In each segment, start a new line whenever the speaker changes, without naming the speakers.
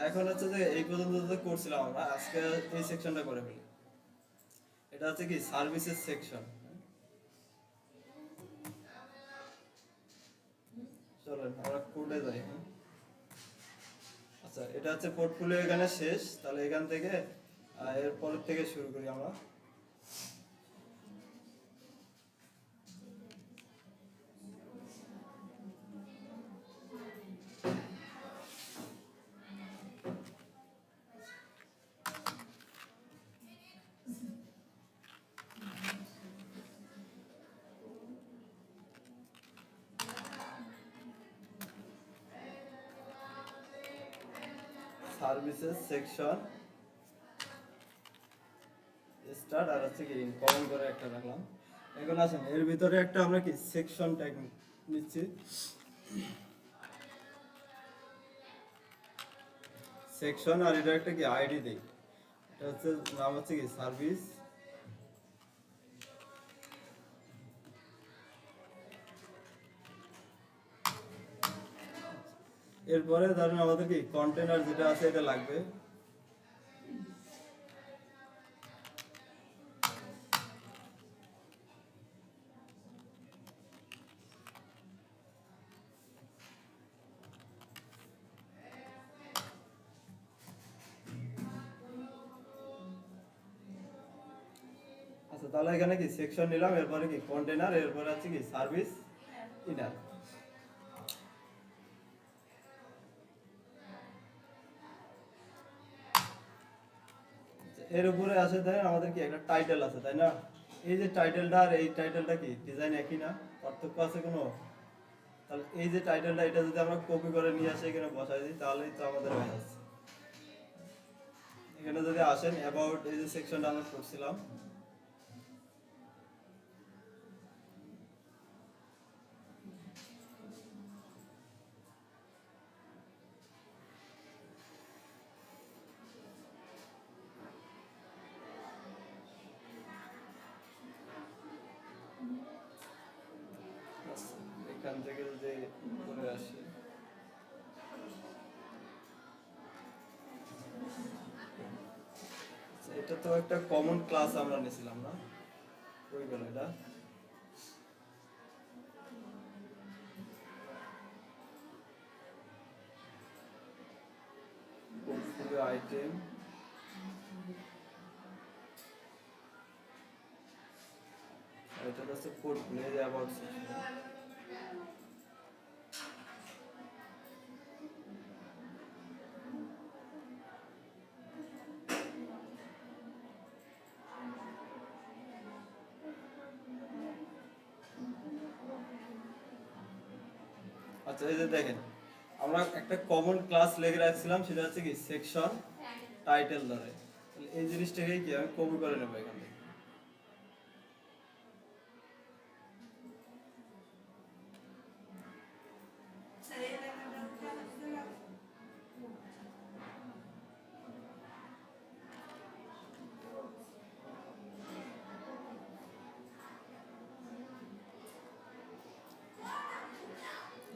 এখন হচ্ছে যে এই পর্যন্ত যে করছিলাম আমরা, আজকে এই সেকশনটা করে ফেলি। এটা হচ্ছে কি সার্ভিসেস সেকশন। চলেন আমরা কোডে যাই। আচ্ছা, এটা হচ্ছে পোর্টফোলিও এখানে শেষ, তাহলে এখান থেকে এর পরের থেকে শুরু করি আমরা। সার্ভিসেস সেকশন স্টার্ট, আর হচ্ছে কি কমন করে একটা রাখলাম। এখন আসেন এর ভিতরে একটা আমরা কি সেকশন ট্যাগ নিচ্ছি। সেকশন, আর এটা একটা কি আইডি দেই। এটা হচ্ছে নাম হচ্ছে কি সার্ভিস। এরপরে ধরেন আমাদের কি কন্টেনার যেটা আছে এটা লাগবে। আচ্ছা, তাহলে এখানে কি সেকশন নিলাম, এরপরে কি কন্টেনার, এরপরে আছে কি সার্ভিস ইনার। এর উপরে আছে তাই আমাদের কি একটা টাইটেল আছে, তাই না? এই যে টাইটেলটা আর এই টাইটেলটা কি ডিজাইন একই না? পার্থক্য আছে কোনো? তাহলে এই যে টাইটেলটা, এটা যদি আমরা কপি করে নিয়ে আসি এখানে বসাই দিই, তাহলেই তো আমাদের হয়ে যাচ্ছে। এখানে যদি আসেন অ্যাবাউট, এই যে সেকশনটা আমরা করছিলাম, এখান থেকে যদি করে আসি, এটা তো একটা কমন ক্লাস আমরা নিয়েছিলাম না? কই গেল এটা? পোর্টফোলিও আইটেম, এটা হচ্ছে পোর্টফোলিও অ্যাবাউট সেকশন। আচ্ছা, এই যে দেখেন আমরা একটা কমন ক্লাস লিখে রাখছিলাম, সেটা হচ্ছে কি সেকশন টাইটেল ধরে। তাহলে এই জিনিসটাকে কি আমি কপি করে নেবো এখান থেকে।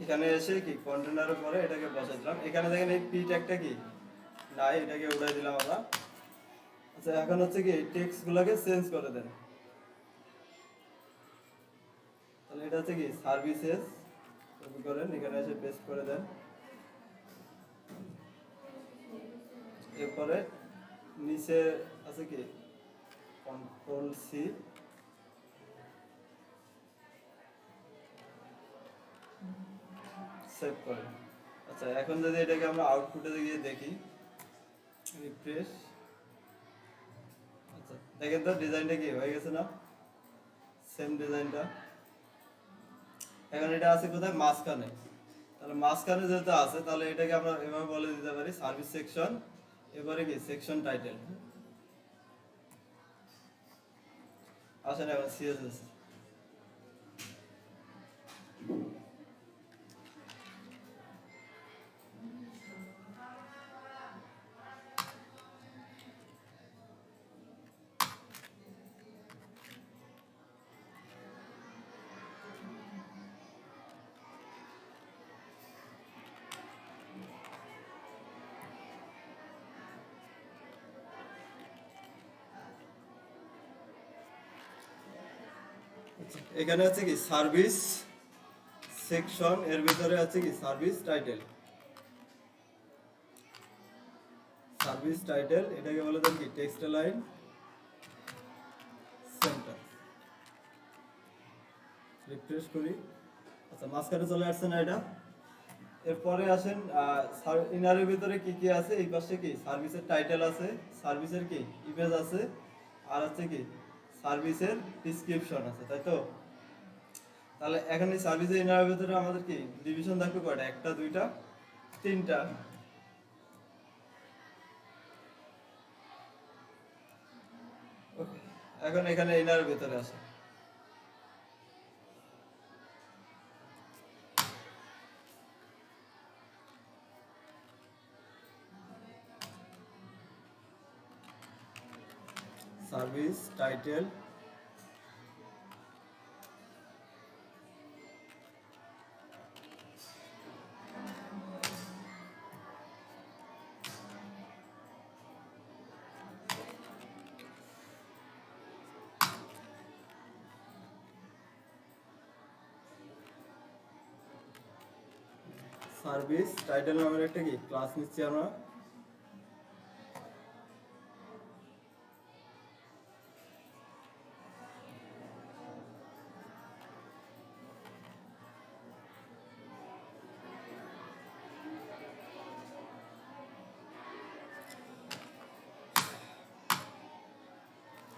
এখানে এসে কি কন্টেনারের পরে এটাকে বসাই দিলাম। এখানে দেখেন এই পি ট্যাগটা কি নাই, এটাকে উঠাই দিলাম আমরা। আচ্ছা, এখন হচ্ছে কি টেক্সট গুলোকে চেঞ্জ করে দেন। তাহলে এটা হচ্ছে কি সার্ভিসেস, কপি করেন, এখানে এসে পেস্ট করে দেন। এরপরে নিচে আছে কি কন্ট্রোল সি, সেভ করেন। আচ্ছা, এখন যদি এটাকে আমরা আউটপুটে গিয়ে দেখি, রিফ্রেশ, আচ্ছা দেখেন তো ডিজাইনটা কি হয়ে গেছে না? সেম ডিজাইনটা। এখন এটা আছে কোথায়? মাঝখানে। তাহলে মাঝখানে যেহেতু আছে, তাহলে এটাকে আমরা এভাবে বলে দিতে পারি সার্ভিস সেকশন, এবারে কি সেকশন টাইটেল। আসেন এখন সিএসএস। এখানে আছে কি সার্ভিস সেকশন, এর ভিতরে আছে কি সার্ভিস টাইটেল। সার্ভিস টাইটেল এটাকে বলে দেন কি টেক্সট লাইন সেন্টার। রিফ্রেশ করি। আচ্ছা মাঝখানে চলে আসছে না এটা। এরপরে আসেন ইনারের ভিতরে কি কি আছে, এই পাশে কি সার্ভিসের টাইটেল আছে, সার্ভিসের কি ইমেজ আছে, আর আছে কি সার্ভিসের ডেসক্রিপশন আছে, তাই তো? তাহলে এখানে সার্ভিসের ইনারের ভিতরে আমাদের কি ডিভিশন থাকবে কয়টা? একটা, দুইটা, তিনটা। এখন এখানে ইনারের ভিতরে আসে সার্ভিস টাইটেল, সার্ভিস টাইটেল নামের একটা কি ক্লাস নিচ্ছি আমরা।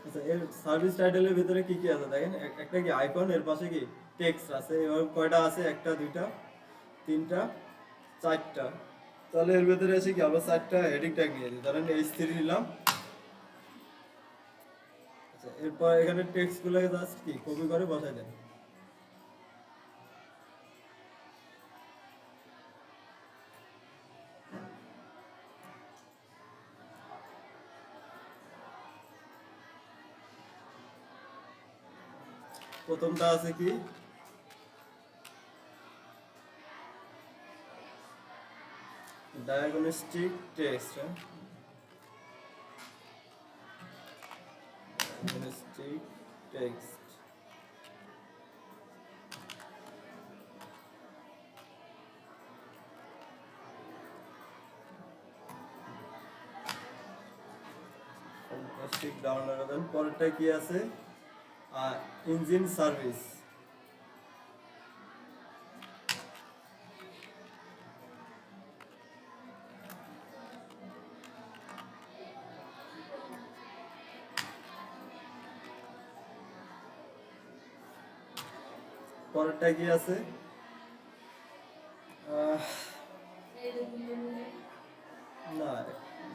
আচ্ছা এর সার্ভিস টাইটেলের ভিতরে কি কি আছে দেখেন, একটা কি আইকন, এর পাশে কি টেক্সট আছে। এবার কয়টা আছে? একটা, দুইটা, তিনটা, চারটা। তাহলে এর ভিতরে আছে কি আমরা চারটা হেডিং ট্যাগ নিয়ে দিই। ধরেন H3 নিলাম। আচ্ছা এরপর এখানে টেক্সট গুলোকে জাস্ট কি কপি করে বসাই দেন। প্রথমটা আছে কি diagnostic text, diagnostic text. Fantastic download দেন। পরেরটা কি আছে? Engine service. পরেরটা কি আছে? না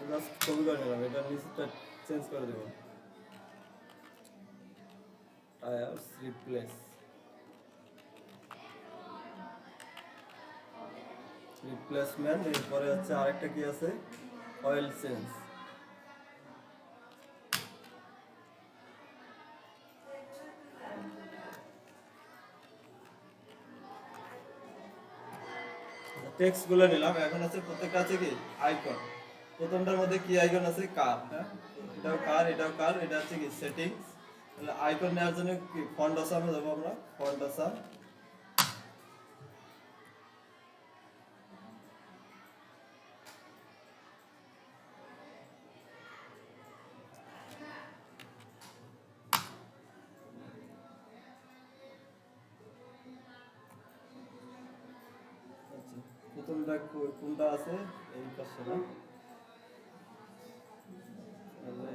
জাস্ট কপি করে নিলাম, এটা নিচেরটা চেঞ্জ করে দেব। Tyres replace, replacement. এরপরে হচ্ছে আরেকটা কি আছে? Oil change. টেক্সট গুলো নিলাম। এখন আছে প্রত্যেকটা আছে কি আইকন। প্রথমটার মধ্যে কি আইকন আছে? কার। হ্যাঁ এটাও কার, এটাও কার, এটা হচ্ছে কি সেটিংস। তাহলে আইকন নেওয়ার জন্য কি ফন্ট আসামে যাবো আমরা। ফন্ট আসাম, প্রথমটা কোনটা আছে? এই পাশে না?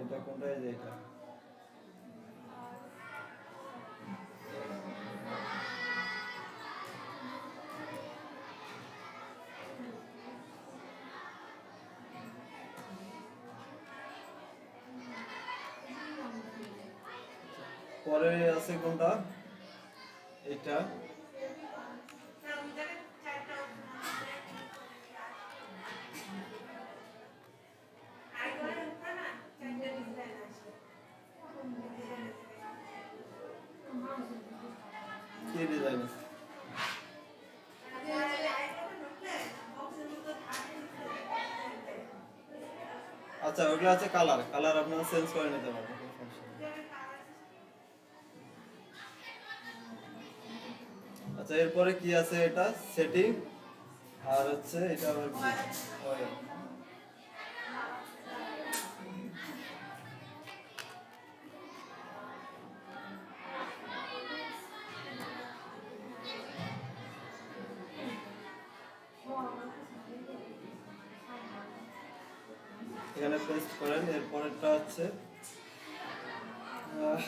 এটা কোনটা? এই যে এটা। পরে আছে কোনটা? এটা। কি ডিজাইন আছে? আচ্ছা ওগুলো আছে কালার। কালার আপনারা চেঞ্জ করে নিতে পারবেন, কোনো সমস্যা নেই। আচ্ছা এরপরে কি আছে, এটা সেটিং, আর হচ্ছে এটা আবার কি ওই এখানে পেস্ট করেন। এরপরেরটা হচ্ছে আহ,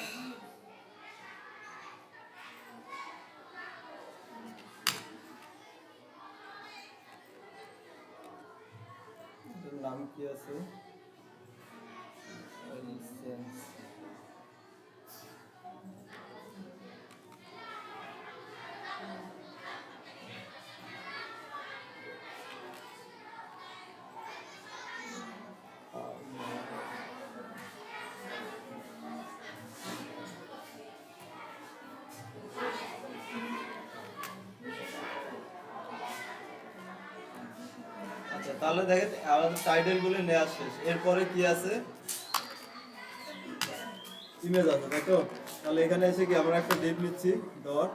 এটার নাম কি আছে, license। আচ্ছা তাহলে দেখেন আমাদের টাইটেল গুলো নেওয়া শেষ। এরপরে কি আছে, ইমেজ আছে তাই তো। তাহলে এখানে এসে কি আমরা একটা ডিপ নিচ্ছি, ডট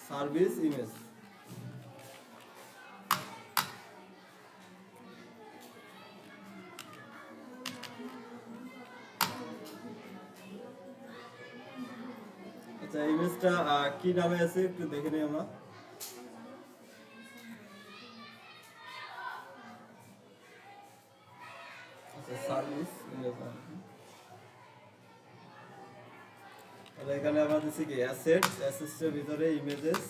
সার্ভিস ইমেজ। আচ্ছা ইমেজটা কি নামে আছে একটু দেখে নিই আমরা। আচ্ছা সার্ভিস ইমেজ। তাহলে এখানে আমরা দিচ্ছি কি অ্যাসেটের ভিতরে ইমেজেস।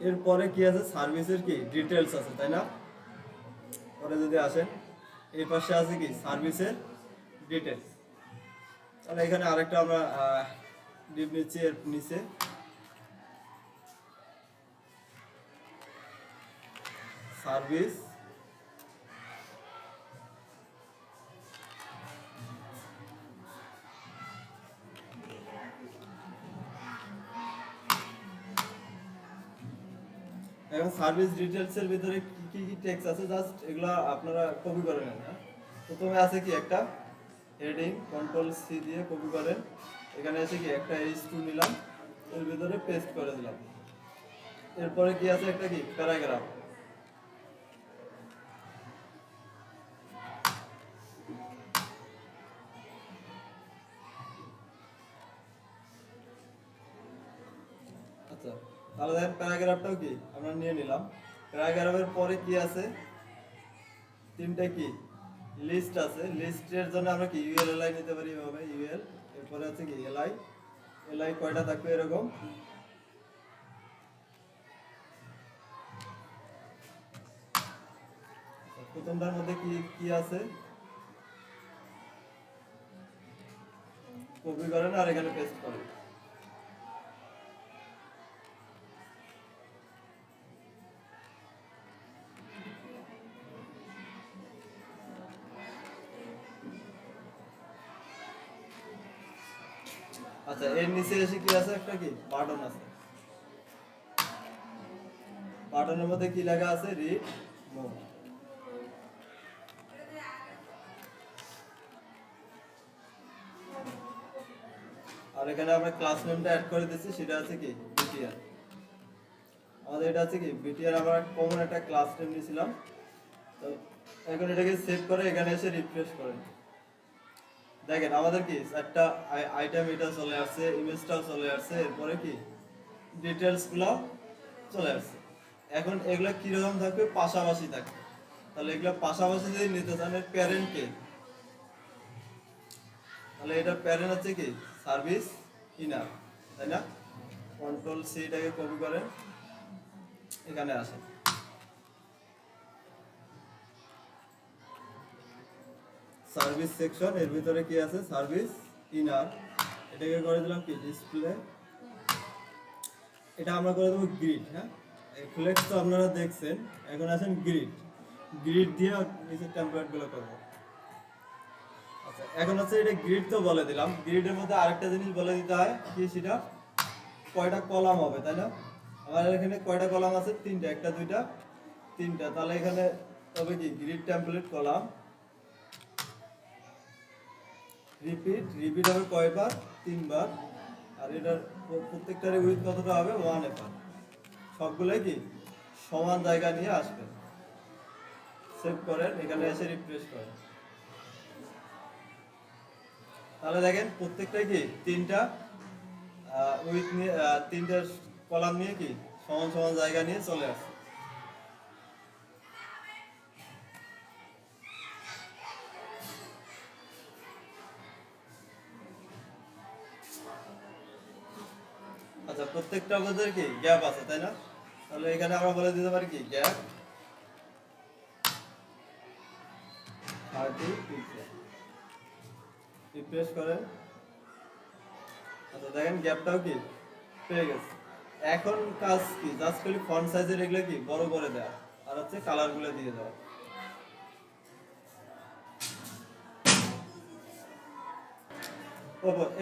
এরপরে কি আছে, সার্ভিসের কি ডিটেলস আছে তাই না। পরে যদি আসেন এই পাশে আছে কি সার্ভিসের ডিটেলস। তাহলে এখানে আরেকটা আমরা ডিপ নিচ্ছি, এর নিচে সার্ভিস এখন সার্ভিস ডিটেলস এর ভিতরে কি কি টেক্সট আছে জাস্ট এগুলা আপনারা কপি করে নেন। হ্যাঁ প্রথমে আছে কি একটা হেডিং, কন্ট্রোল সি দিয়ে কপি করেন। এখানে এসে কি একটা H2 নিলাম, এর ভিতরে পেস্ট করে দিলাম। এরপরে কি আছে, একটা কি প্যারাগ্রাফ। আচ্ছা তাহলে দেখেন প্যারাগ্রাফটাও কি আমরা নিয়ে নিলাম। প্যারাগ্রাফের পরে কি আছে, তিনটা কি লিস্ট আছে। লিস্টের জন্য আমরা কি ইউএল এলআই নিতে পারি এভাবে ইউএল। এরপরে আছে কি এলআই। এলআই কয়টা থাকবে এরকম, প্রথমটার মধ্যে কি কি আছে কপি করেন আর এখানে পেস্ট করেন। আচ্ছা এর নিচে এসে কি আছে, একটা কি বাটন আছে। বাটনের মধ্যে কি লেখা আছে, রিড মোর। আর এখানে আমরা ক্লাস নেমটা অ্যাড করে দিয়েছি, সেটা আছে কি বিটিআর। আমাদের এটা আছে কি বিটিআর, আমরা কমন একটা ক্লাস নেম নিয়েছিলাম। তো এখন এটাকে সেভ করে এখানে এসে রিফ্রেশ করেন। দেখেন আমাদের কি একটা আইটেম এটা চলে আসছে, ইমেজটাও চলে আসছে, এরপরে কি ডিটেলস গুলো চলে আসছে। এখন এগুলা কিরকম থাকবে, পাশাপাশি থাকবে। তাহলে এগুলা পাশাপাশি যদি নিতে চান, এর প্যারেন্ট কে, তাহলে এটা প্যারেন্ট হচ্ছে কি সার্ভিস ইনার তাই না। কন্ট্রোল সি এটাকে কপি করেন, এখানে আসেন। সার্ভিস সেকশন, এর ভিতরে কি আছে সার্ভিস ইনার। এটাকে করে দিলাম কি ডিসপ্লে। এটা আমরা করে দেবো গ্রিড। হ্যাঁ ফ্লেক্স তো আপনারা দেখছেন, এখন আসেন গ্রিড। গ্রিড দিয়ে নিচের টেমপ্লেট গুলো করবো। আচ্ছা এখন হচ্ছে এটা গ্রিড তো বলে দিলাম, গ্রিডের মধ্যে আরেকটা জিনিস বলে দিতে হয় কি, সেটা কয়টা কলাম হবে তাই না। আমার এখানে কয়টা কলাম আছে? তিনটা, একটা দুইটা তিনটা। তাহলে এখানে তবে কি grid template column, repeat repeat হবে কয়বার? তিনবার। আর এটার প্রত্যেকটার উইথ কতটা হবে? 1 এপার। সবগুলোই কি সমান জায়গা নিয়ে আসবে। সেভ করেন, এখানে এসে রিফ্রেশ করেন। তাহলে দেখেন প্রত্যেকটাই কি তিনটা উইথ নিয়ে তিনটা কলাম নিয়ে কি সমান সমান জায়গা নিয়ে চলে আসছে। আচ্ছা, প্রত্যেকটা আমাদের কি গ্যাপ আছে, তাই না? তাহলে এখানে আমরা বলে দিতে পারি কি গ্যাপ 30 পিক্সেল। রিফ্রেশ করেন। আচ্ছা দেখেন গ্যাপটাও কি পেয়ে গেছে। এখন কাজ কি, জাস্ট খালি ফন্ট সাইজের এগুলো কি বড় করে দেওয়া আর হচ্ছে কালার গুলো দিয়ে দেওয়া।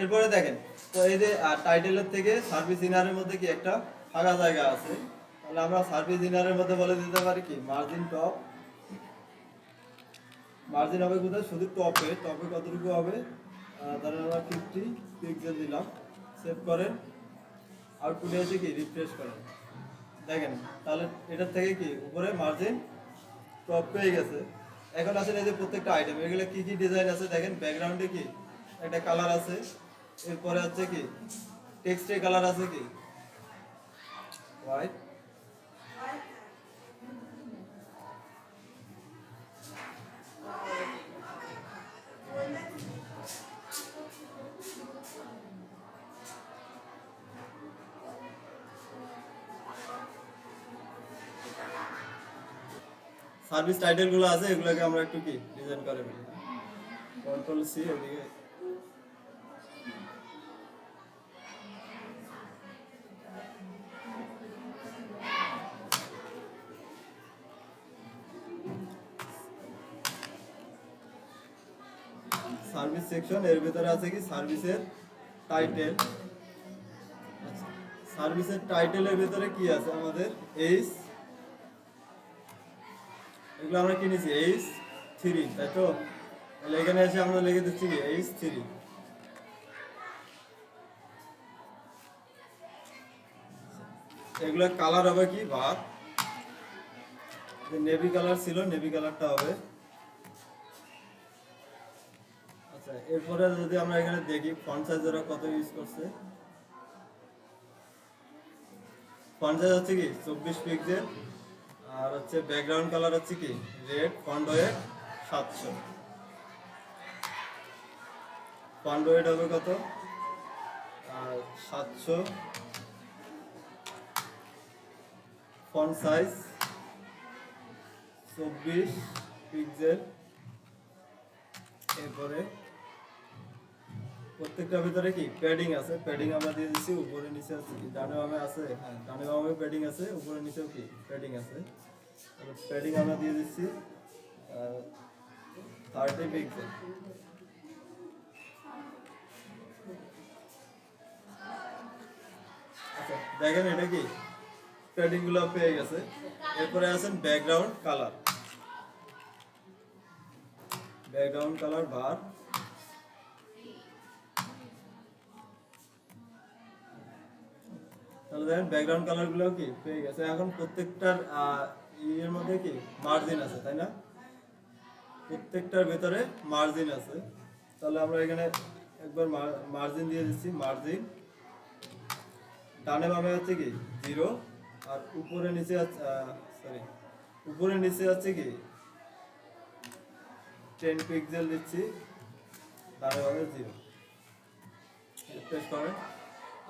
এরপরে দেখেন, তো এই যে টাইটেলের থেকে সার্ভিস ইনারের মধ্যে কি একটা ফাঁকা জায়গা আছে। তাহলে আমরা সার্ভিস ইনারের মধ্যে বলে দিতে পারি কি মার্জিন টপ। মার্জিন হবে কোথায়? শুধু টপে। টপে কতটুকু হবে? তাহলে আমরা 50 পিক্সেল দিলাম। সেভ করেন। আউটপুটে এসে কি রিফ্রেশ করেন। দেখেন তাহলে এটার থেকে কি উপরে মার্জিন টপ পেয়ে গেছে। এখন আসেন এই যে প্রত্যেকটা আইটেম, এগুলো কি কি ডিজাইন আছে দেখেন। ব্যাকগ্রাউন্ডে কি একটা কালার আছে, এরপরে হচ্ছে কি টেক্সটে কালার আছে কি হোয়াইট। সার্ভিস টাইটেল গুলো আছে, এগুলোকে আমরা একটু কি ডিজাইন করে ফেলি। কন্ট্রোল সি, ওদিকে সার্ভিস সেকশন, এর ভিতরে আছে কি সার্ভিসের টাইটেল। সার্ভিসের টাইটেলের ভিতরে কি আছে আমাদের? এইচ, এগুলো আমরা কিনেছি H3, তাই তো? তাহলে এখানে এসে আমরা লিখে দিচ্ছি কি H3। এগুলো কালার হবে কি ভাত, নেভি কালার ছিল, নেভি কালারটা হবে। আচ্ছা, এরপরে যদি আমরা এখানে দেখি ফন্ট সাইজ ওরা কত ইউজ করছে। ফন্ট সাইজ হচ্ছে কি 24 পিক্সেল। আর হচ্ছে ব্যাকগ্রাউন্ড কালার হচ্ছে কি red. Font wait 700। Font wait হবে কত? 700। Font size 24 pixel. এরপরে প্রত্যেকটার ভিতরে কি প্যাডিং আছে, প্যাডিং আমরা দিয়ে দিচ্ছি। উপরে নিচে আছে কি ডানে বামে আছে, হ্যাঁ ডানে বামে প্যাডিং আছে, উপরে নিচেও কি প্যাডিং আছে। প্যাডিং আমরা দিয়ে দিচ্ছি 30 পিক্সেল। আচ্ছা দেখেন এটা কি প্যাডিং গুলো পেয়ে গেছে। এরপরে আছেন ব্যাকগ্রাউন্ড কালার। ব্যাকগ্রাউন্ড কালার বার। তাহলে দেখেন ব্যাকগ্রাউন্ড কালার গুলো কি পেয়ে গেছে। এখন প্রত্যেকটার এর মধ্যে কি মার্জিন আছে, তাই না? প্রত্যেকটার ভেতরে মার্জিন আছে। তাহলে আমরা এখানে একবার মার্জিন দিয়ে দিচ্ছি। মার্জিন ডানে বামে হচ্ছে কি 0, আর উপরে নিচে সরি উপরে নিচে হচ্ছে কি 10 পিক্সেল দিচ্ছি, ডানে বামে 0। রিফ্রেশ করেন।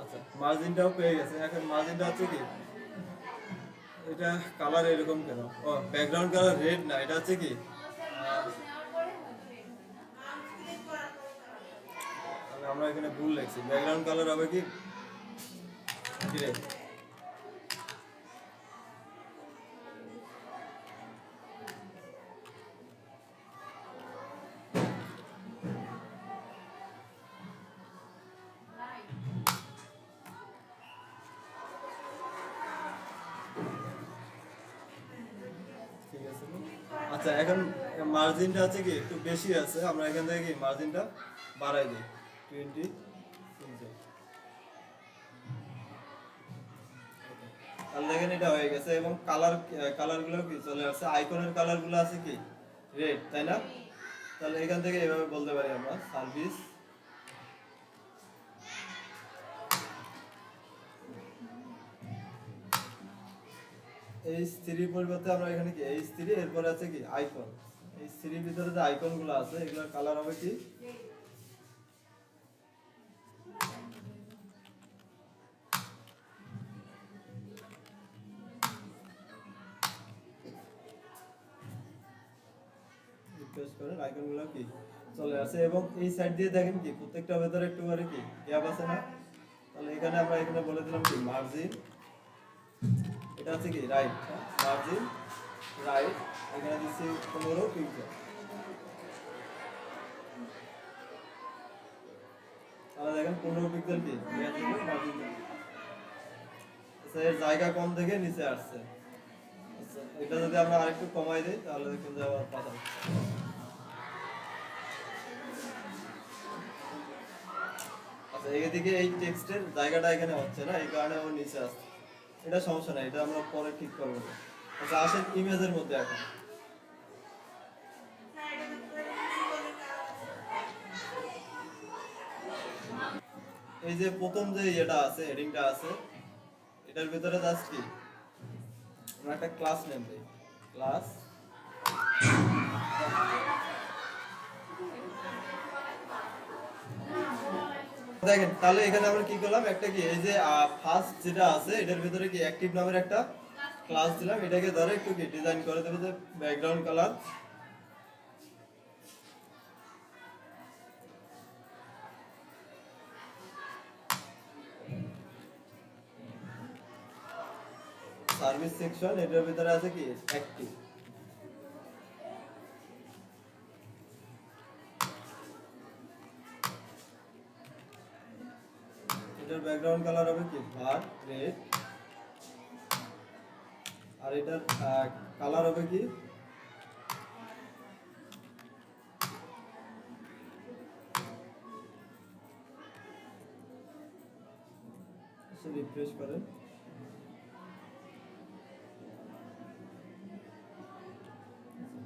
আচ্ছা মার্জিনটাও পেয়ে গেছে। এখন মার্জিনটা হচ্ছে কি এটা কালার এরকম কেন? ও ব্যাকগ্রাউন্ড কালার রেড না, এটা হচ্ছে কি আমরা এখানে ভুল লিখছি। ব্যাকগ্রাউন্ড কালার হবে কি গ্রে। আচ্ছা এখন মার্জিনটা আছে কি একটু বেশি আছে, আমরা এখান থেকে কি মার্জিনটা বাড়াই দিই 20। তাহলে দেখেন এটা হয়ে গেছে এবং কালারগুলো কি চলে আসছে, আইকনের কালারগুলো আছে কি রেড, তাই না? তাহলে এখান থেকে এভাবে বলতে পারি আমরা সার্ভিস H3 পরিবর্তে আমরা এখানে কি H3 এরপরে আছে কি আইকন, H3 ভিতরে যে আইকনগুলো আছে এগুলোর কালার হবে কি রিফ্রেশ করেন, আইকনগুলো কি চলে আসে এবং এই সাইড দিয়ে দেখেন কি প্রত্যেকটা ভেতরে একটু করে কি গ্যাপ আছে না? তাহলে এখানে আমরা এখানে বলে দিলাম কি মার্জিন, এটা আছে কি রাইট, মার্জিন রাইট, এখানে দিচ্ছি 15 পিক্সেল। তাহলে দেখেন 15 পিক্সেল কি মার্জিন, আচ্ছা এর জায়গা কম থেকে নিচে আসছে। আচ্ছা এটা যদি আমরা আরেকটু কমাই দিই তাহলে দেখুন যে আবার পাতা, আচ্ছা এদিকে এই টেক্সটের জায়গাটা এখানে হচ্ছে না, এই কারণে ও নিচে আসছে, এটা সমস্যা নাই, এটা আমরা পরে ঠিক করবো। আচ্ছা আসেন ইমেজের মধ্যে এখন, এই যে প্রথম যে এটা আছে হেডিংটা আছে এটার ভিতরে জাস্ট কি আমরা একটা ক্লাস নেম দেই, ক্লাস দেখেন। তাহলে এখানে আমরা কি করলাম, একটা কি এই যে ফার্স্ট যেটা আছে এটার ভিতরে কি অ্যাক্টিভ নামের একটা ক্লাস দিলাম, এটাকে ধরে একটু কি ডিজাইন করে দেবে যে ব্যাকগ্রাউন্ড কালার, সার্ভিস সেকশন এটার ভিতরে আছে কি অ্যাক্টিভ, এটার ব্যাকগ্রাউন্ড কালার হবে কি ব্ল্যাক রেড, আর এটার কালার হবে কি রিফ্রেশ করেন,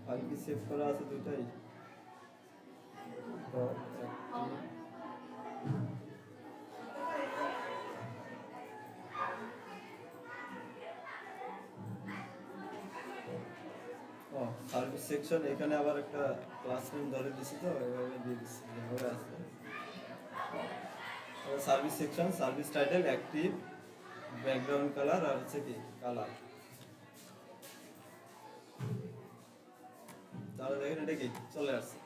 ফাইল কি সেভ করা আছে দুটাই, সার্ভিস সেকশন এখানে আবার একটা ক্লাস নেম ধরে দিছি তো এভাবে দিয়ে দিচ্ছি যেভাবে আছে, service section service title active background colour আর হচ্ছে কি কালার। তাহলে দেখেন এটা কি চলে আসছে।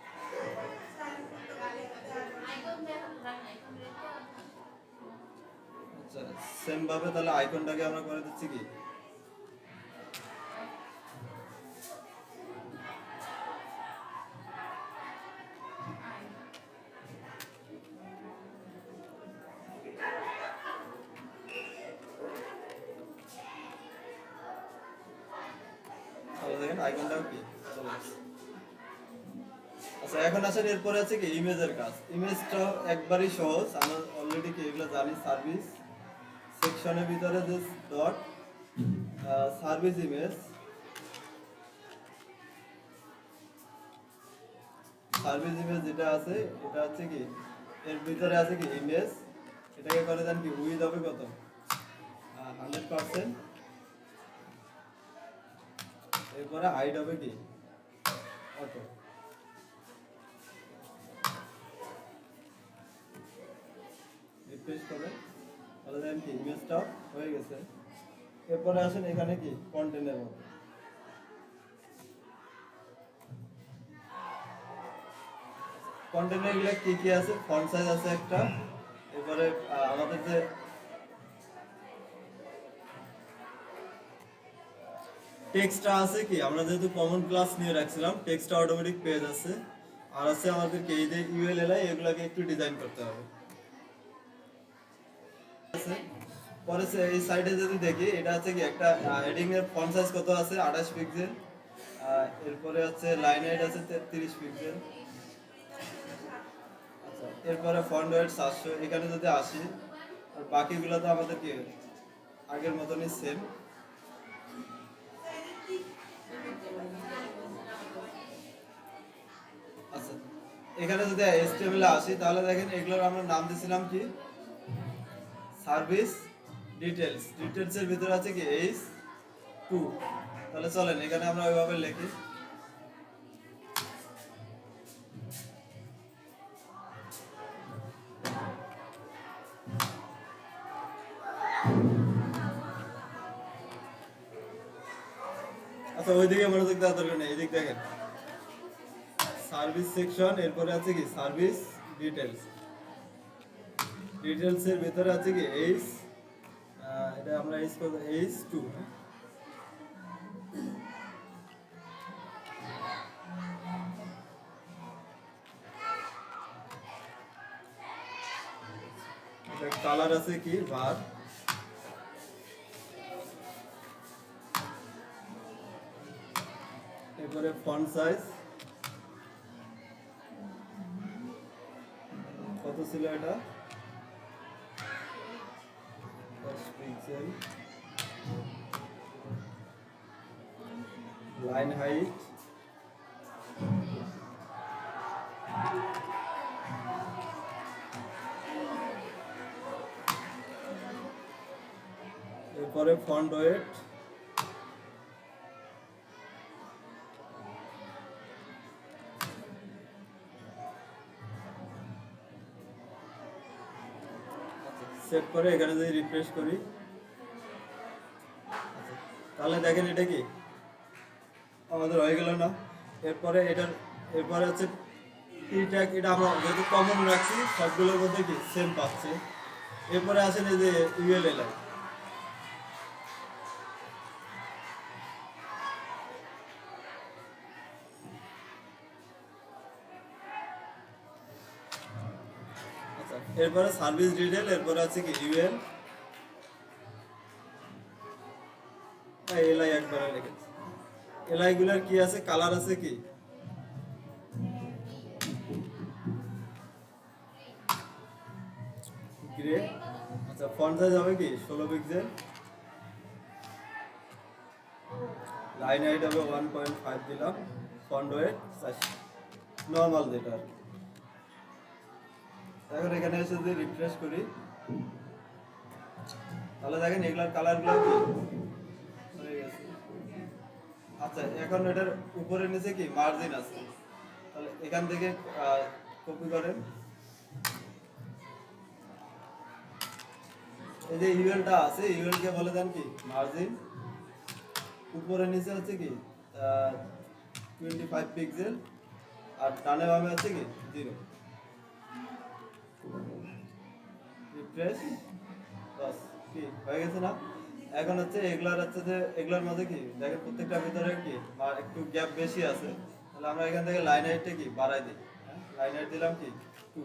আচ্ছা সেম ভাবে তাহলে আইকনটাকে আমরা করে দিচ্ছি কি দেখেন আইকনটাও কি চলে আসছে। আচ্ছা এখন আসেন এরপরে আছে কি ইমেজের কাজ, ইমেজটা একবারই সহজ, আমরা অলরেডি কি এগুলো জানি, সার্ভিস সেকশনের ভিতরে যে dot service image, service image যেটা আছে এটা হচ্ছে কি এর ভিতরে আছে কি ইমেজ, এটাকে করে দেন কি উইথ হবে কত 100%, এরপরে হাইট হবে কি কত, রিফ্রেশ করে তাহলে দেখেন কি ইমেজটা হয়ে গেছে। এরপরে আসেন এখানে কি কন্টেন্টের মধ্যে, কন্টেন্টে এগুলো কি কি আছে, ফন্ট সাইজ আছে একটা, এরপরে আমাদের যে টেক্সটটা আছে কি আমরা যেহেতু কমন ক্লাস নিয়ে রাখছিলাম টেক্সটটা অটোমেটিক পেজ আছে, আর আছে আমাদেরকে এই যে ইউএলএলআই এগুলাকে একটু ডিজাইন করতে হবে। পরে এই সাইডে যদি দেখি এটা আছে কি একটা হেডিং এর ফন্ট সাইজ কত আছে 28 পিক্সেল, এরপরে হচ্ছে লাইন হাইট আছে 33 পিক্সেল। আচ্ছা, এরপরে ফন্ট ওয়েট 700, এখানে যদি আসি আর বাকিগুলো তো আমাদের কি আগের মতনই সেম। আচ্ছা, এখানে যদি HTML এ আসি তাহলে দেখেন এগুলোর আমরা নাম দিয়েছিলাম কি সার্ভিস ডিটেলস। ডিটেলস এর ভিতরে আছে কি H2। তাহলে চলেন এখানে আমরা ওইভাবে লিখি। আচ্ছা, ওইদিকে মনোযোগ দেওয়ার দরকার নেই, এদিক দেখেন সার্ভিস সেকশন, এরপরে আছে কি সার্ভিস ডিটেলস। ডিটেলস এর ভিতরে আছে কি এটা আমরা H2। এটা কালার আছে কি ভার। এরপরে ফন্ট সাইজ কত ছিল এটা 10 পিক্সেল। লাইন হাইট এরপরে ফন্ট ওয়েট সেভ করে এখানে যদি রিফ্রেশ করি তাহলে দেখেন এটা কি আমাদের হয়ে গেল না। এরপরে এরপরে হচ্ছে টি ট্যাগ, এটা আমরা যেহেতু কমন রাখছি সবগুলোর মধ্যে কি সেম পাচ্ছে। এরপরে আসেন এই যে ULLI। আচ্ছা, এরপরে সার্ভিস ডিটেল, এরপরে আছে কি LI একবারে লিখেছি। LI গুলার কি আছে কালার আছে কি গ্রে। আচ্ছা, ফন্ট সাইজ হবে কি 16 পিক্সেল। লাইন হাইট হবে 1.5 দিলাম। ফন্ট ওয়েট নরমাল যেটা আর কি। এখন এখানে এসে যদি রিফ্রেশ করি তাহলে দেখেন এগুলার কালারগুলো কি হয়ে গেছে। আচ্ছা, এখন এটার উপরে নিচে কি মার্জিন আছে, তাহলে এখান থেকে কপি করেন। এই যে ইউএলটা আছে, ইউএল কে বলে দেন কি মার্জিন। উপরে নিচে হচ্ছে কি 25 পিক্সেল, আর ডানে বামে হচ্ছে কি 0। রিফ্রেশ, বাস কি হয়ে গেছে না। এখন হচ্ছে এগুলার হচ্ছে যে এগুলার মধ্যে কি দেখেন প্রত্যেকটা ভিতরে কি একটু গ্যাপ বেশি আছে। তাহলে আমরা এখান থেকে লাইন হাইটটা কি বাড়াই দিই। লাইন হাইট দিলাম কি 2,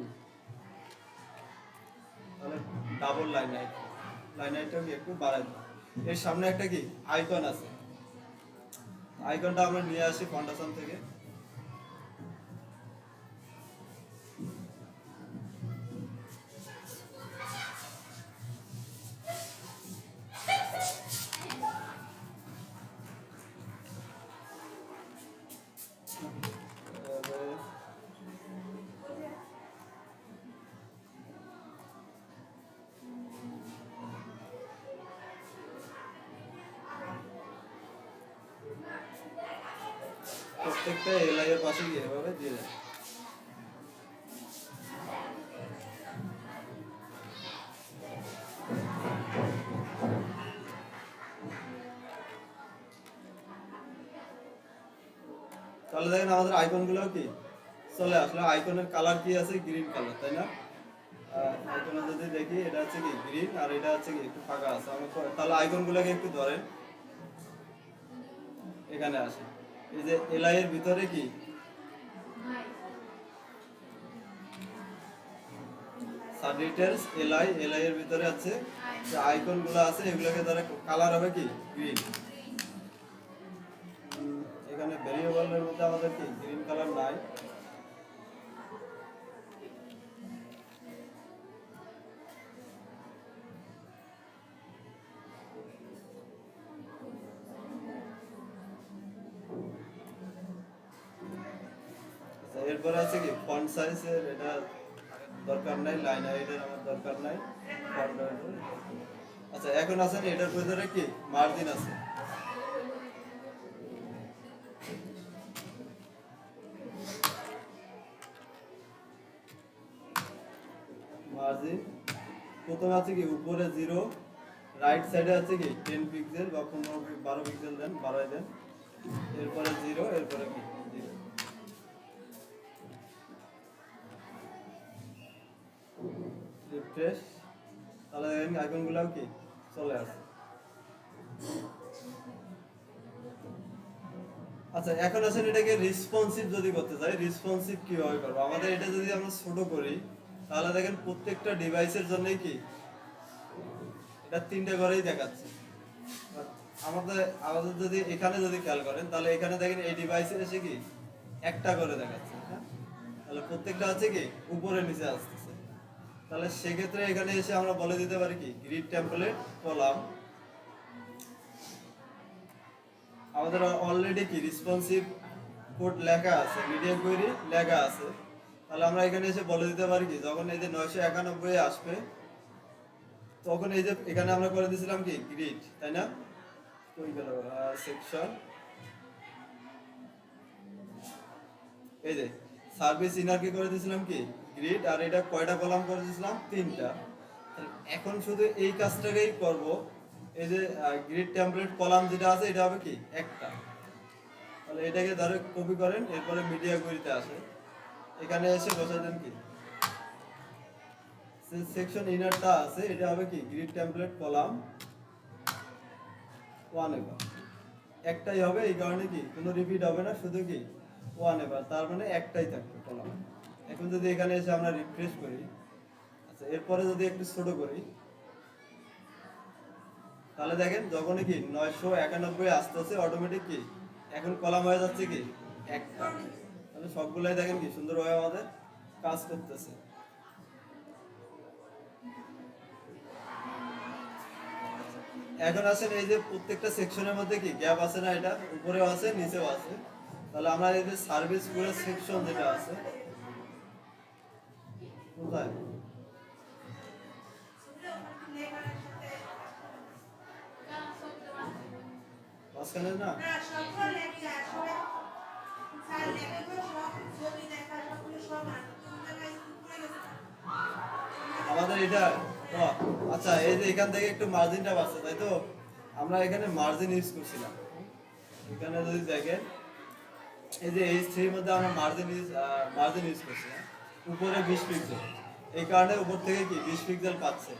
তাহলে ডাবল লাইন হাইট। লাইন হাইটটা কি একটু বাড়াই দিই। এর সামনে একটা কি আইকন আছে, আইকনটা আমরা নিয়ে আসি ফাউন্ডেশন থেকে। প্রত্যেকটা এলআই এর পাশে গিয়ে এভাবে দিয়ে দেন। তাহলে দেখেন আমাদের আইকনগুলো কি চলে আসলে। আইকনের কালার কি আছে গ্রিন কালার, তাই না। আইকনে যদি দেখি এটা হচ্ছে কি গ্রিন, আর এটা হচ্ছে কি একটু ফাঁকা আছে। তাহলে আইকনগুলোকে একটু ধরেন, এখানে আসে। এই যে এলআই এর ভিতরে কি সাব ডিটেইলস এলআই এর ভিতরে আছে যে আইকনগুলো আছে, এগুলোকে ধরে কালার হবে কি গ্রিন। এখানে এখানে ভেরিয়েবলের মধ্যে আমাদের কি গ্রিন কালার নাই। এরপরে আছে কি ফন্ট সাইজের, এটা দরকার নাই, লাইন হাইটের আমার দরকার নাই। আচ্ছা এখন আছে এটার ভিতরে কি মার্জিন আছে, মার্জিন প্রথমে আছে কি উপরে 0, রাইট সাইডে আছে কি 10 পিক্সেল বা 12 পিক্সেল দেন, বাড়াই দেন, এরপরে 0, এরপরে কি 0। রিফ্রেশ, তাহলে দেখেন আইকনগুলো কি চলে আসে। আচ্ছা এখন আসেন এটাকে রেসপন্সিভ যদি করতে চাই, রেসপন্সিভ কিভাবে করব? আমাদের এটা যদি আমরা ছোট করি তাহলে দেখেন প্রত্যেকটা ডিভাইসের জন্যই কি এটা 3টে করেই দেখাচ্ছে। আমাদের আমাদের যদি এখানে যদি খেয়াল করেন তাহলে এখানে দেখেন এই ডিভাইসে এসে কি একটা করে দেখাচ্ছে, হ্যাঁ? তাহলে প্রত্যেকটা আছে কি উপরে নিচে আসতেছে। তাহলে সেক্ষেত্রে এখানে এসে আমরা বলে দিতে পারি কি গ্রিড টেমপ্লেট কলাম। আমাদের অলরেডি কি রেসপন্সিভ কোড লেখা আছে, মিডিয়াম কোয়েরি লেখা আছে। তাহলে আমরা এখানে এসে বলে দিতে পারি কি যখন এই যে 991 আসবে তখন এই যে এখানে আমরা করে দিয়েছিলাম কি গ্রিড, তাই না? কই গেল সেকশন, এই যে সার্ভিস ইনার কি করে দিয়েছিলাম কি গ্রিড, আর এটা কয়টা কলাম করে দিয়েছিলাম 3টা। এখন শুধু এই কাজটাকেই করব, এই যে গ্রিড টেমপ্লেট কলাম যেটা আছে এটা হবে কি একটা। তাহলে এটাকে ধরে কপি করেন, এরপরে মিডিয়া কোয়েরিতে আসে, এখানে এসে বসাই দেন কি সেকশন ইনারটা আছে এটা হবে কি গ্রিড টেমপ্লেট কলাম 1 এবার একটাই হবে, এই কারণে কি কোনো রিপিট হবে না, শুধু কি 1 এবার, তার মানে একটাই থাকবে কলাম। এখন যদি এখানে এসে আমরা রিফ্রেশ করি, আচ্ছা এরপরে যদি একটু ছোট করি তাহলে দেখেন যখনই কি 991 আসতেছে অটোমেটিক কি এখন কলাম হয়ে যাচ্ছে কি একটা। তাহলে সবগুলাই দেখেন কি সুন্দরভাবে আমাদের কাজ করতেছে। এখন আসেন এই যে প্রত্যেকটা সেকশনের মধ্যে কি গ্যাপ আছে না, এটা উপরেও আছে নিচেও আছে। তাহলে আমরা এই যে সার্ভিস পুরো সেকশন যেটা আছে কোথায় মাঝখানে না, আমাদের এটা আচ্ছা এই যে এখান থেকে একটু মার্জিনটা বাড়ছে তাই তো, আমরা এখানে মার্জিন ইউজ করছিলাম। এখানে যদি দেখেন এই যে H3 এর মধ্যে আমরা মার্জিন ইউজ করছি উপরে 20 পিক্সেল, এই কারণে উপর থেকে কি 20 পিক্সেল পাচ্ছে।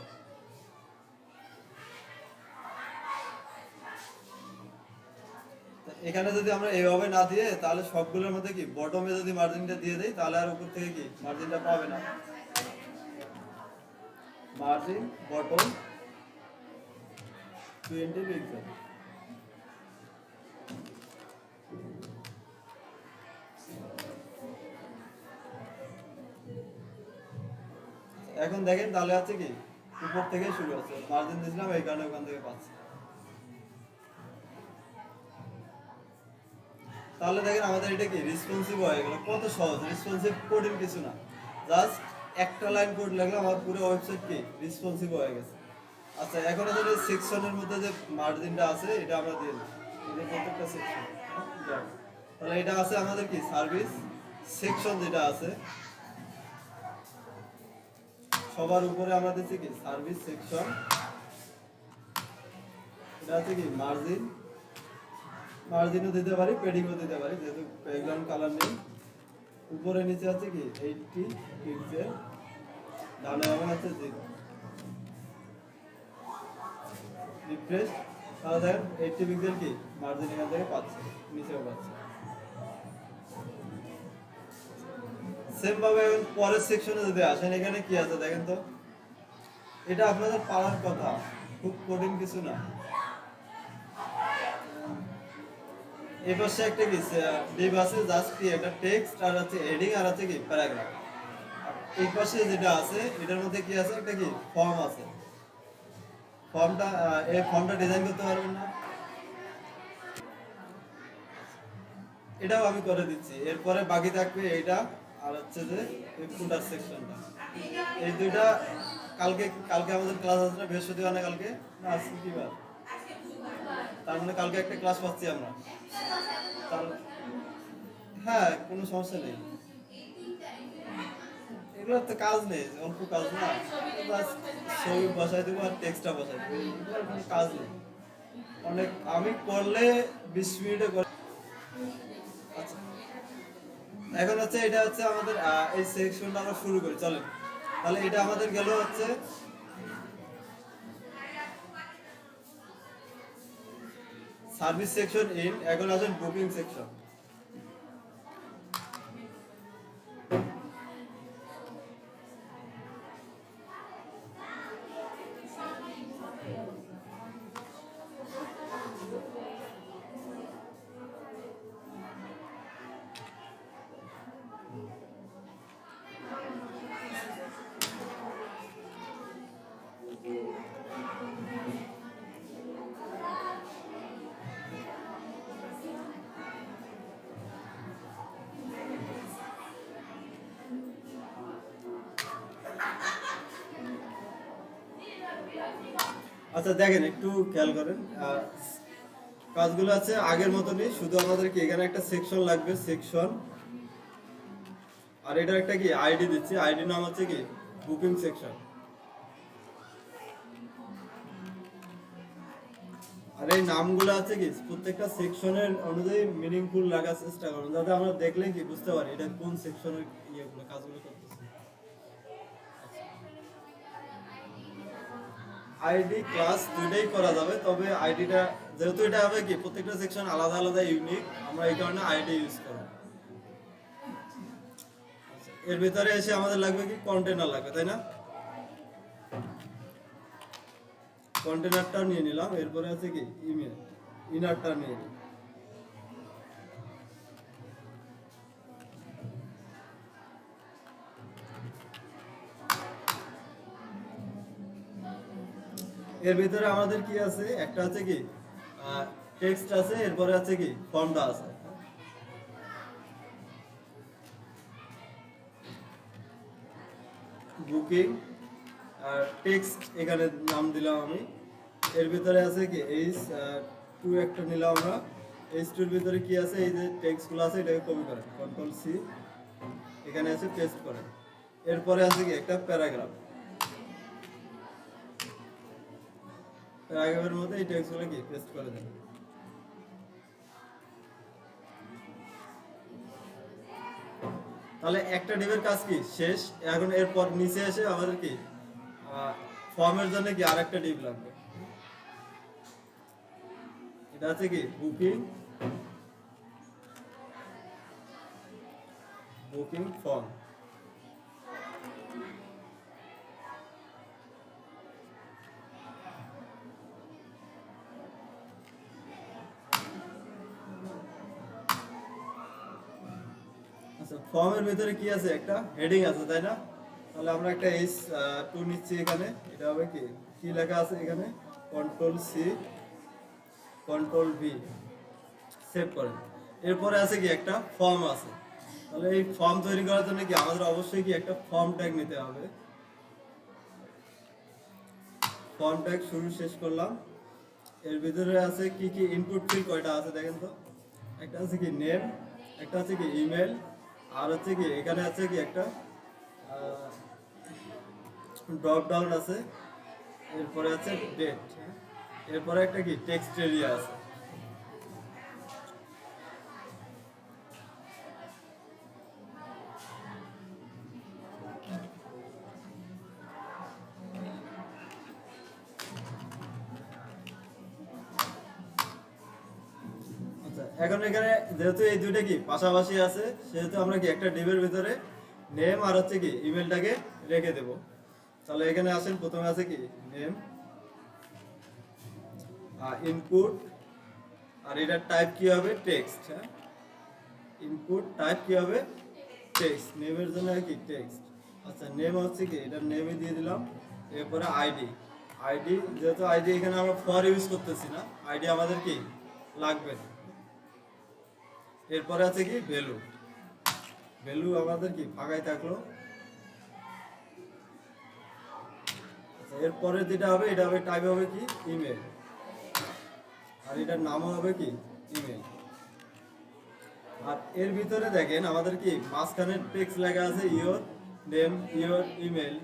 এখানে যদি আমরা এইভাবে না দিয়ে তাহলে সবগুলোর মধ্যে কি বটমে যদি মার্জিনটা দিয়ে দেই তাহলে আর উপর থেকে কি মার্জিনটা পাবে না। Margin bottom 20 pixel. এখন দেখেন তাহলে আছে কি উপর থেকে শুরু হচ্ছে, মার্জিন দিয়েছিলাম এই কারণে ওখান থেকে পাচ্ছি। তাহলে দেখেন আমাদের এটা কি রেসপন্সিভ হয়ে গেল, কত সহজ, রেসপন্সিভ কোডিং কিছু না, জাস্ট একটা লাইন কোড লাগলে আমার পুরো ওয়েবসাইট কি রেসপন্সিভ হয়ে গেছে। আচ্ছা এখন আমাদের সেকশনের মধ্যে যে মার্জিনটা আছে এটা আমরা দিয়ে দিই, এই যে প্রত্যেকটা সেকশন, তাহলে এটা আছে আমাদের কি সার্ভিস সেকশন যেটা আছে সবার উপরে আমরা দিচ্ছি কি সার্ভিস সেকশন, এটা আছে কি মার্জিন, মার্জিনও দিতে পারি পেডিংও দিতে পারি যেহেতু ব্যাকগ্রাউন্ড কালার নেই। উপরে নিচে আছে কি 80 পিক্সেল, ডানে বামে আছে 0। রিফ্রেশ, তাহলে দেখেন 80 পিক্সেল কি মার্জিন এখান থেকে পাচ্ছে, নিচেও পাচ্ছে। সেম ভাবে এখন পরের সেকশনে যদি আসেন এখানে কি আছে দেখেন তো, এটা আপনাদের পাওয়ার কথা, খুব কঠিন কিছু না। এই পাশে একটা কি ডিভ আছে, জাস্ট কি একটা টেক্সট আর আছে হেডিং আর আছে কি প্যারাগ্রাফ। এই পাশে যেটা আছে এটার মধ্যে কি আছে, একটা কি ফর্ম আছে। ফর্মটা এই ফর্মটা ডিজাইন করতে পারবেন না? এটাও আমি করে দিচ্ছি। এরপরে বাকি থাকবে এইটা আর হচ্ছে যে এই ফুটার সেকশনটা। এই দুইটা কালকে কালকে আমাদের ক্লাস আছে না, বৃহস্পতিবার না কালকে, না আজকে কি বার? তার মানে কালকে একটা ক্লাস পাচ্ছি আমরা। হ্যাঁ, কোনো সমস্যা নেই। এগুলো তো কাজ নেই, অল্প কাজ না, বাস ছবি বসাই দেবো আর টেক্সটটা বসাই দেবো, এগুলোর কোনো কাজ নেই। অনেক আমি করলে 20 মিনিটে করে। আচ্ছা, এখন হচ্ছে এটা হচ্ছে আমাদের এই সেকশনটা আমরা শুরু করি, চলেন। তাহলে এটা আমাদের গেল হচ্ছে সার্ভিস সেকশন ইন। এখন আসেন বুকিং সেকশন। আচ্ছা দেখেন, একটু খেয়াল করেন, কাজগুলো আছে আগের মতনই, শুধু আমাদের কি এখানে একটা সেকশন লাগবে, সেকশন, আর এটা একটা কি আইডি দিচ্ছি, আইডি নাম হচ্ছে কি বুকিং সেকশন। আর এই নামগুলো আছে কি প্রত্যেকটা সেকশনের অনুযায়ী মিনিংফুল রাখার চেষ্টা করুন, যাতে আমরা দেখলে কি বুঝতে পারি এটা কোন সেকশনের ইয়েগুলো কাজগুলো করতেছে। আইডি ক্লাস দুইটাই করা যাবে, তবে আইডিটা যেহেতু এটা হবে কি প্রত্যেকটা সেকশন আলাদা আলাদা ইউনিক, আমরা এই কারণে আইডি ইউজ করব। এর ভিতরে এসে আমাদের লাগবে কি কন্টেনার লাগবে, তাই না? কন্টেনারটা নিয়ে নিলাম, এরপরে আছে কি ইমেল, ইনারটা নিয়ে নিই। এর ভিতরে আমাদের কি আছে, একটা আছে কি টেক্সট আছে, এরপরে আছে কি ফর্মটা আছে। বুকিং আর টেক্সট এখানে নাম দিলাম আমি। এর ভিতরে আছে কি এইচ টু একটা নিলাম আমরা। এইচ টুর ভিতরে কি আছে, এই যে টেক্সটগুলো আছে এটাকে কপি করেন, কন্ট্রোল সি, এখানে আছে পেস্ট করেন। এরপরে আছে কি একটা প্যারাগ্রাফ, প্যারাগ্রাফের মধ্যে এই টেক্সটগুলো কি পেস্ট করে দেন। তাহলে একটা ডিভের কাজ কি শেষ। এখন এরপর নিচে এসে আমাদের কি ফর্মের জন্য কি আরেকটা ডিভ লাগবে, এটা আছে কি বুকিং, বুকিং ফর্ম। আচ্ছা, ফর্মের ভিতরে কি আছে, একটা হেডিং আছে, তাই না? তাহলে আমরা একটা এইচ টু নিচ্ছি এখানে। এটা হবে কি কি লেখা আছে এখানে, control C, control V, save করেন। এরপরে আছে কি একটা ফর্ম আছে। তাহলে এই ফর্ম তৈরি করার জন্য কি আমাদের অবশ্যই কি একটা ফর্ম ট্যাগ নিতে হবে। ফর্ম ট্যাগ শুরু শেষ করলাম। এর ভিতরে আছে কি কি ইনপুট ফিল্ড, কয়টা আছে দেখেন তো। একটা আছে কি নেম, একটা আছে কি ইমেল, আর হচ্ছে কি এখানে আছে কি একটা ড্রপ ডাউন আছে, এরপরে আছে ডেট, এরপরে একটা কি টেক্সট এরিয়া আছে। আচ্ছা, এখন এখানে যেহেতু এই দুইটা কি পাশাপাশি আছে, সেহেতু আমরা কি একটা ডিবের ভিতরে নেম আর হচ্ছে কি ইমেলটাকে রেখে দেব। তাহলে এখানে আসেন, প্রথমে আছে কি নেম, ইনপুট, আর এটার টাইপ কি হবে টেক্সট। হ্যাঁ, ইনপুট টাইপ কি হবে টেক্সট, নেমের জন্য কি টেক্সট। আচ্ছা নেম হচ্ছে কি, এটার নেমে দিয়ে দিলাম। এরপরে আইডি, আইডি যেহেতু আইডি এখানে আমরা ফর ইউজ করতেছি না, আইডি আমাদের কি লাগবে না। এরপরে আছে কি ভ্যালু, ভ্যালু আমাদের কি ফাঁকাই থাকলো। আচ্ছা এরপরে যেটা হবে এটা হবে টাইপ হবে কি ইমেল, আর এটার নামও হবে কি ইমেল। আর এর ভিতরে দেখেন আমাদের কি মাঝখানে টেক্সট লেখা আছে ইওর নেম ইওর ইমেল।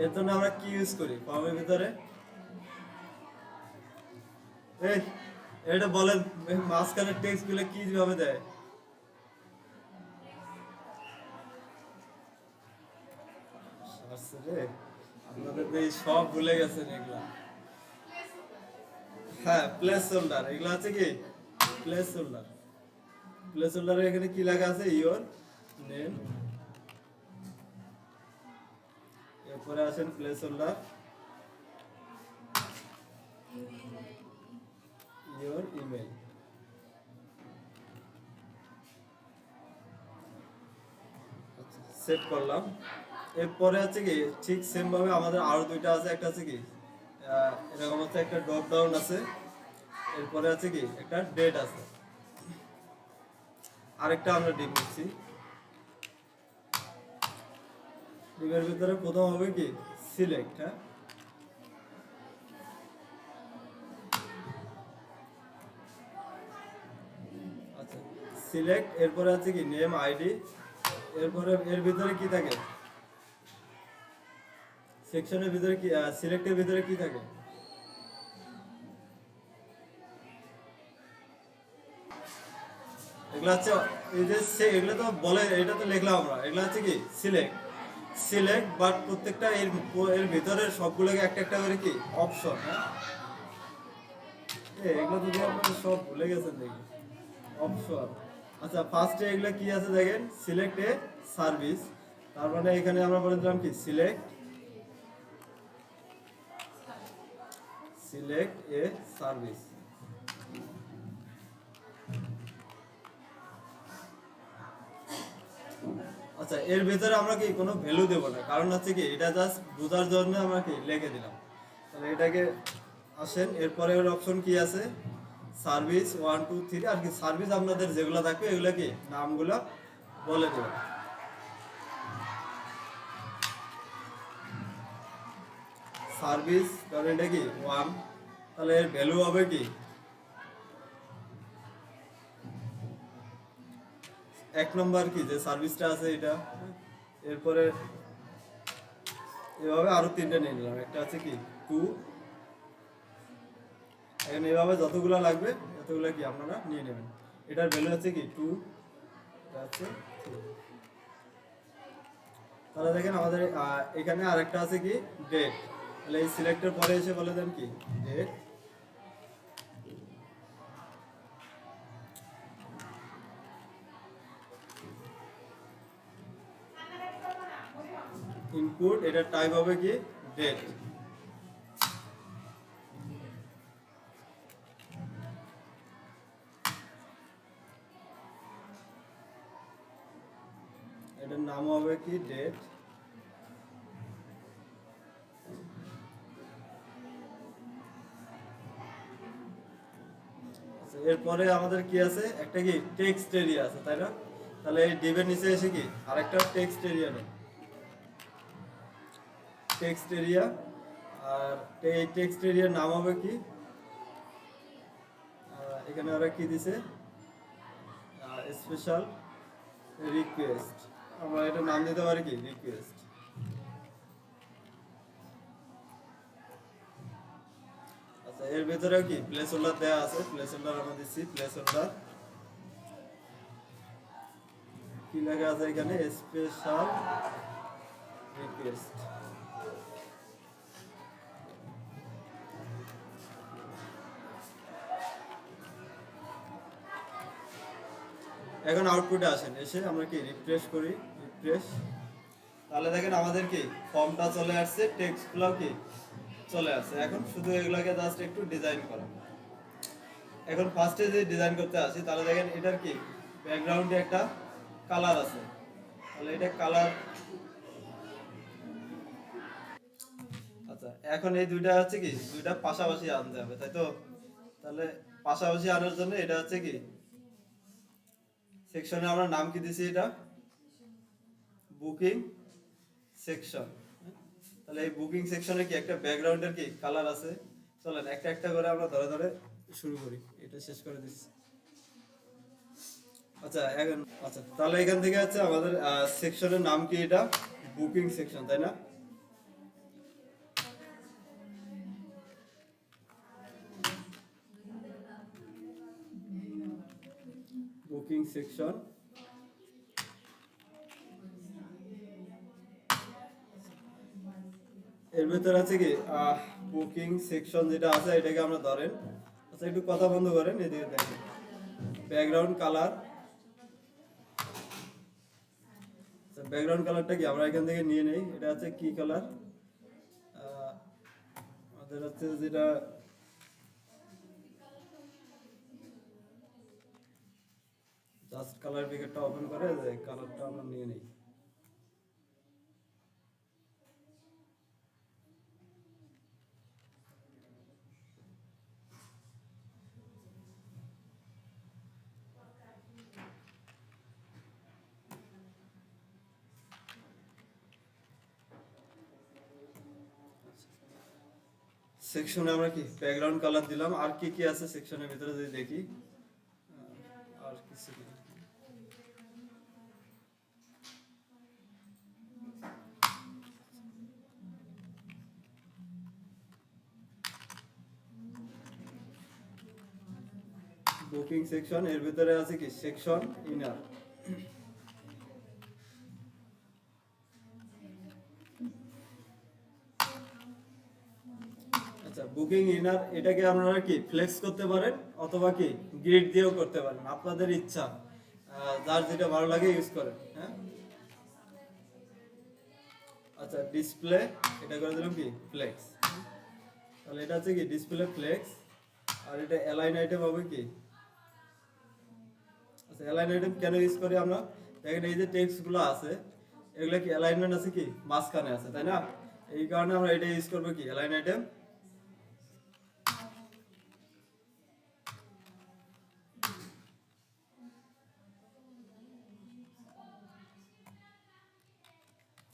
এর জন্য আমরা কি ইউজ করি ফর্মের ভিতরে? এই এটা বলেন, মাঝখানে টেক্সট গুলো কি ভাবে দেয়? রে আপনাদের তো এই সব ভুলে গেছেন এগুলা। হ্যাঁ প্লেস হোল্ডার, এগুলো আছে কি প্লেস হোল্ডার। প্লেস হোল্ডারে এখানে কি লেখা আছে ইওর নেম, এরপরে আসেন place holder your email. Set করলাম। এরপরে আছে কি ঠিক সেম ভাবে আমাদের আরো দুইটা আছে, একটা আছে কি এরকম হচ্ছে একটা ড্রপ ডাউন আছে, এরপরে আছে কি একটা ডেট আছে, আরেকটা আমরা ডিপ নিচ্ছি। ডিপের ভিতরে প্রথম হবে কি সিলেক্ট। হ্যাঁ আচ্ছা সিলেক্ট, এরপরে আছে কি নেম আইডি, এরপরে এর ভিতরে কি থাকে সেকশনের ভিতরে কি সিলেক্টের ভিতরে কি থাকে? এগুলো হচ্ছে এই যে এগুলো তো বলে, এটা তো লিখলাম আমরা, এগুলো হচ্ছে কি সিলেক্ট। সিলেক্ট বাট প্রত্যেকটা এর এর ভিতরের সবগুলোকে একটা একটা করে কি অপশন। হ্যাঁ এগুলো যদি আপনারা সব ভুলে গেছেন দেখি অপশন। আচ্ছা ফার্স্টে এগুলো কি আছে দেখেন সিলেক্ট এ সার্ভিস, তার মানে এখানে আমরা বলে দিলাম কি সিলেক্ট, সিলেক্ট এ সার্ভিস। আচ্ছা এর ভিতরে আমরা কি কোনো ভ্যালু দেব না, কারণ হচ্ছে কি এটা জাস্ট বোঝার জন্য আমরা কি লিখে দিলাম। তাহলে এটাকে আসেন এরপরে এর অপশন কি আছে সার্ভিস 1 2 3, আর কি সার্ভিস আপনাদের যেগুলো থাকবে এগুলো কি নামগুলো বলে দেবেন। সার্ভিস তাহলে এটা কি 1, তাহলে এর ভ্যালু হবে কি 1 নম্বর কি যে সার্ভিসটা আছে এটা। এরপরে এভাবে আরো তিনটা নিয়ে নিলাম, একটা আছে কি 2, এখানে এভাবে যতগুলো লাগবে ততগুলো কি আপনারা নিয়ে নেবেন। এটার ভ্যালু হচ্ছে কি 2, এটা হচ্ছে 3। তাহলে দেখেন আমাদের এখানে আরেকটা আছে কি ডেট, তাহলে এই সিলেক্টের পরে এসে বলে দেন কি ডেট, ইনপুট এটার টাইপ হবে কি ডেট। এটার নাম হবে কি ডেট। এরপরে আমাদের কি আছে একটা কি টেক্সট এরিয়া আছে তাই না? তাহলে এই ডিভের নিচে এসে কি আরেকটা টেক্সট এরিয়া নেই, টেক্সট এরিয়া। আর এই টেক্সট এরিয়ার নাম হবে কি এখানে ওরা কি দিছে স্পেশাল রিকোয়েস্ট, আমরা এটা নাম দিতে পারি কি রিকোয়েস্ট। আচ্ছা এর ভিতরেও কি প্লেস হোল্ডার দেওয়া আছে, প্লেস হোল্ডার আমরা দিচ্ছি প্লেস হোল্ডার, কি লেখা আছে এখানে স্পেশাল রিকোয়েস্ট। এখন আউটপুটে আসেন, এসে আমরা কি রিফ্রেশ করি, রিফ্রেশ। তাহলে দেখেন আমাদের কি ফর্মটা চলে আসছে, টেক্সটগুলো কি চলে আসছে। এখন শুধু এগুলোকে জাস্ট একটু ডিজাইন করা। এখন ফার্স্টে যে ডিজাইন করতে আসি তাহলে দেখেন এটার কি ব্যাকগ্রাউন্ডে একটা কালার আছে, তাহলে এটা কালার। আচ্ছা এখন এই দুইটা হচ্ছে কি দুইটা পাশাপাশি আনতে হবে তাই তো, তাহলে পাশাপাশি আনার জন্য এটা হচ্ছে কি সেকশনে আমরা নাম কি দিছি, এটা বুকিং সেকশন। তাহলে এই বুকিং সেকশনে কি একটা ব্যাকগ্রাউন্ডের কি কালার আছে, চলেন একটা একটা করে আমরা ধরে ধরে শুরু করি, এটা শেষ করে দিচ্ছি। আচ্ছা এখন আচ্ছা তাহলে এখান থেকে হচ্ছে আমাদের সেকশনের নাম কি, এটা বুকিং সেকশন তাই না। বুকিং সেকশন, এর ভিতরে আছে কি বুকিং সেকশন যেটা আছে এটাকে আমরা ধরেন। আচ্ছা একটু কথা বন্ধ করেন, এদিকে দেখেন ব্যাকগ্রাউন্ড কালার। ব্যাকগ্রাউন্ড কালারটা কি আমরা এখান থেকে নিয়ে নেই, এটা হচ্ছে কি কালার, আমাদের হচ্ছে যেটা জাস্ট কালার পিকারটা ওপেন করে যে কালারটা আমরা নিয়ে নেই। সেকশনে আমরা কি ব্যাকগ্রাউন্ড কালার দিলাম, আর কি কি আছে সেকশনের ভিতরে যদি দেখি আর কিছু নেই। বুকিং সেকশন এর ভিতরে আছে কি সেকশন ইনার। আচ্ছা বুকিং ইনার এটাকে আপনারা কি ফ্লেক্স করতে পারেন অথবা কি গ্রিড দিয়েও করতে পারেন, আপনাদের ইচ্ছা, যার যেটা ভালো লাগে ইউজ করেন। হ্যাঁ আচ্ছা ডিসপ্লে এটা করে দিলাম কি ফ্লেক্স, তাহলে এটা হচ্ছে কি ডিসপ্লে ফ্লেক্স। আর এটা অ্যালাইন আইটেম হবে কি, আচ্ছা অ্যালাইন আইটেম কেন ইউজ করি আমরা, দেখেন এই যে টেক্সট গুলো আছে এগুলো কি অ্যালাইনমেন্ট আছে কি মাঝখানে আছে তাই না, এই কারণে আমরা এটা ইউজ করবো কি অ্যালাইন আইটেম।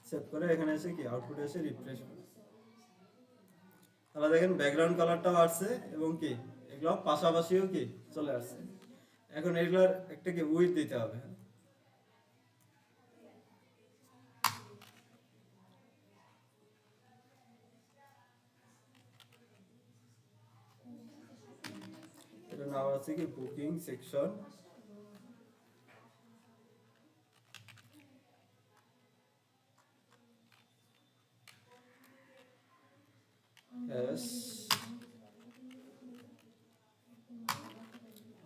সেভ করে এখানে এসে কি আউটপুটে এসে রিফ্রেশ করি, তাহলে দেখেন ব্যাকগ্রাউন্ড কালারটাও আসছে এবং কি এগুলো পাশাপাশিও কি চলে আসছে। এখন এগুলোর একটা কি উইথ দিতে হবে, এটা নাম আছে কি বুকিং সেকশন।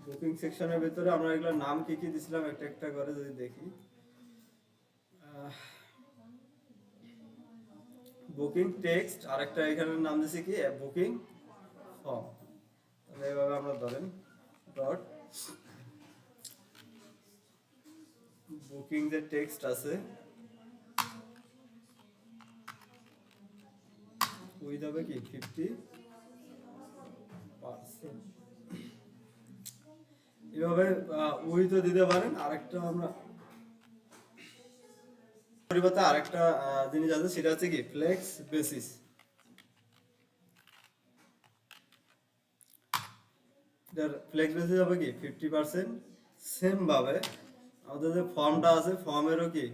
বুকিং সেকশনের ভিতরে আমরা এগুলোর নাম কি কি দিছিলাম একটা একটা করে যদি দেখি, বুকিং টেক্সট আর একটা এখানে নাম দিছি কি বুকিং ফর্ম। তাহলে এইভাবে আমরা ধরেন ডট বুকিং যে টেক্সট আছে উইথ হবে কি 50%, এইভাবে উইথও দিতে পারেন। আরেকটা আমরা পরিবর্তে আরেকটা জিনিস আছে সেটা হচ্ছে কি ফ্লেক্স বেসিস। এটার ফ্লেক্স বেসিস হবে কি 50%। সেম ভাবে আমাদের যে ফর্মটা আছে ফর্মেরও কি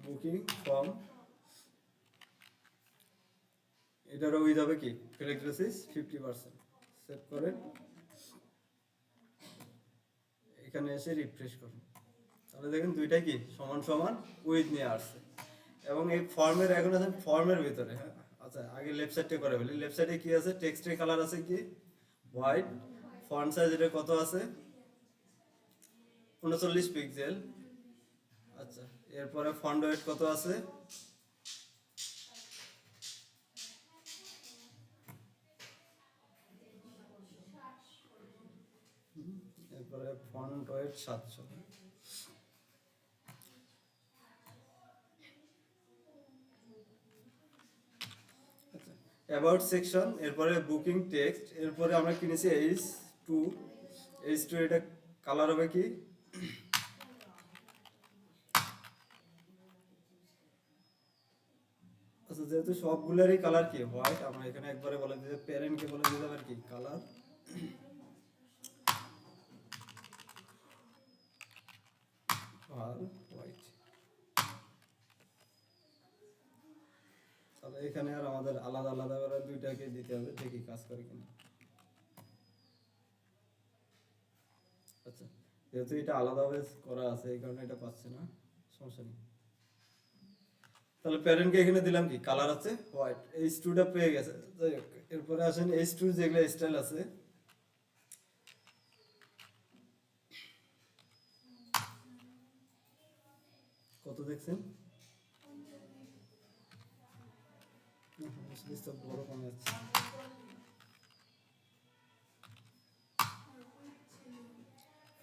বুকিং ফর্ম, এটারও উইথ হবে কি ফ্লেক্স বেসিস 50%। সেভ করে এখানে এসে রিফ্রেশ করুন, তাহলে দেখেন দুইটাই কি সমান সমান উইথ নিয়ে আসছে। এবং এই ফর্মের এখন আছে ফর্মের ভিতরে, হ্যাঁ আচ্ছা আগে লেফট সাইডে করে বলি, লেফট সাইডে কি আছে টেক্সটের কালার আছে কি হোয়াইট, ফন্ট সাইজ এটা কত আছে 39 পিক্সেল। আচ্ছা এরপরে ফন্ট ওয়েট কত আছে, ওয়েট 700। অ্যাবাউট সেকশন, এরপরে বুকিং টেক্সট, এরপরে আমরা কিনেছি H2। H2 এটা কালার হবে কি, আচ্ছা যেহেতু সবগুলোরই কালার কি হোয়াইট, আমরা এখানে একবারে বলে দিতে প্যারেন্টকে বলে দিতে পারি কি কালার আর হোয়াইট। তাহলে এখানে আর আমাদের আলাদা আলাদা করে দুইটাকে দিতে হবে, দেখি কাজ করে কিনা। আচ্ছা যেহেতু এটা আলাদাভাবে করা আছে এই কারণে এটা পাচ্ছে না, সমস্যা নেই। তাহলে প্যারেন্টকে এখানে দিলাম কি কালার আছে হোয়াইট, H2 টা পেয়ে গেছে। যাই হোক, এরপরে আসেন H2 যেগুলো স্টাইল আছে, কত দেখছেন, বড় কমে যাচ্ছে।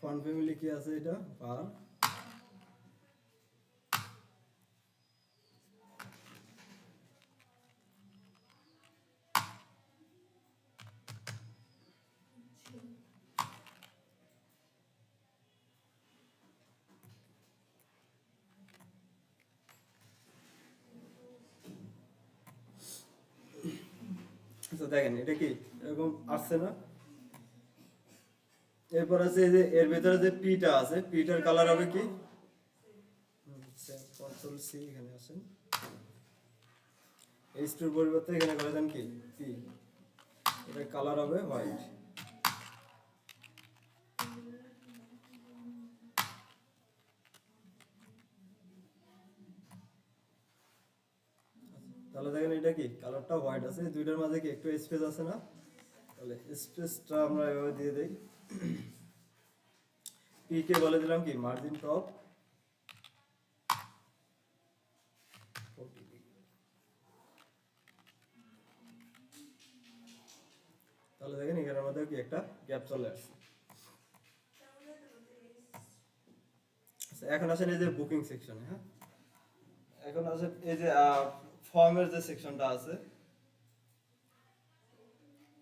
ফন্ট ফ্যামিলি কি আছে এটা বার, আচ্ছা দেখেন এটা কি এরকম আসছে না। এরপর আছে এই যে এর ভিতরে যে পিটা আছে, পিটার কালার হবে কি, কন্ট্রোল সি, এখানে আসেন H2 এর পরিবর্তে এখানে করে দেন কি পি, এটা কালার হবে হোয়াইট। তাহলে দেখেন এটা কি কালারটা হোয়াইট আছে, দুইটার মাঝে কি একটু স্পেস আছে না, তাহলে স্পেসটা আমরা এভাবে দিয়ে দেই। পি কে বলে দিলাম কি মার্জিন টপ 40 ডিগ্রি। তাহলে দেখেন এখানের মধ্যে কি একটা গ্যাপ চলে আসছে। আচ্ছা, এখন আসেন এই যে বুকিং সেকশনে। হ্যাঁ এখন আসেন এই যে ফর্মের যে সেকশনটা আছে,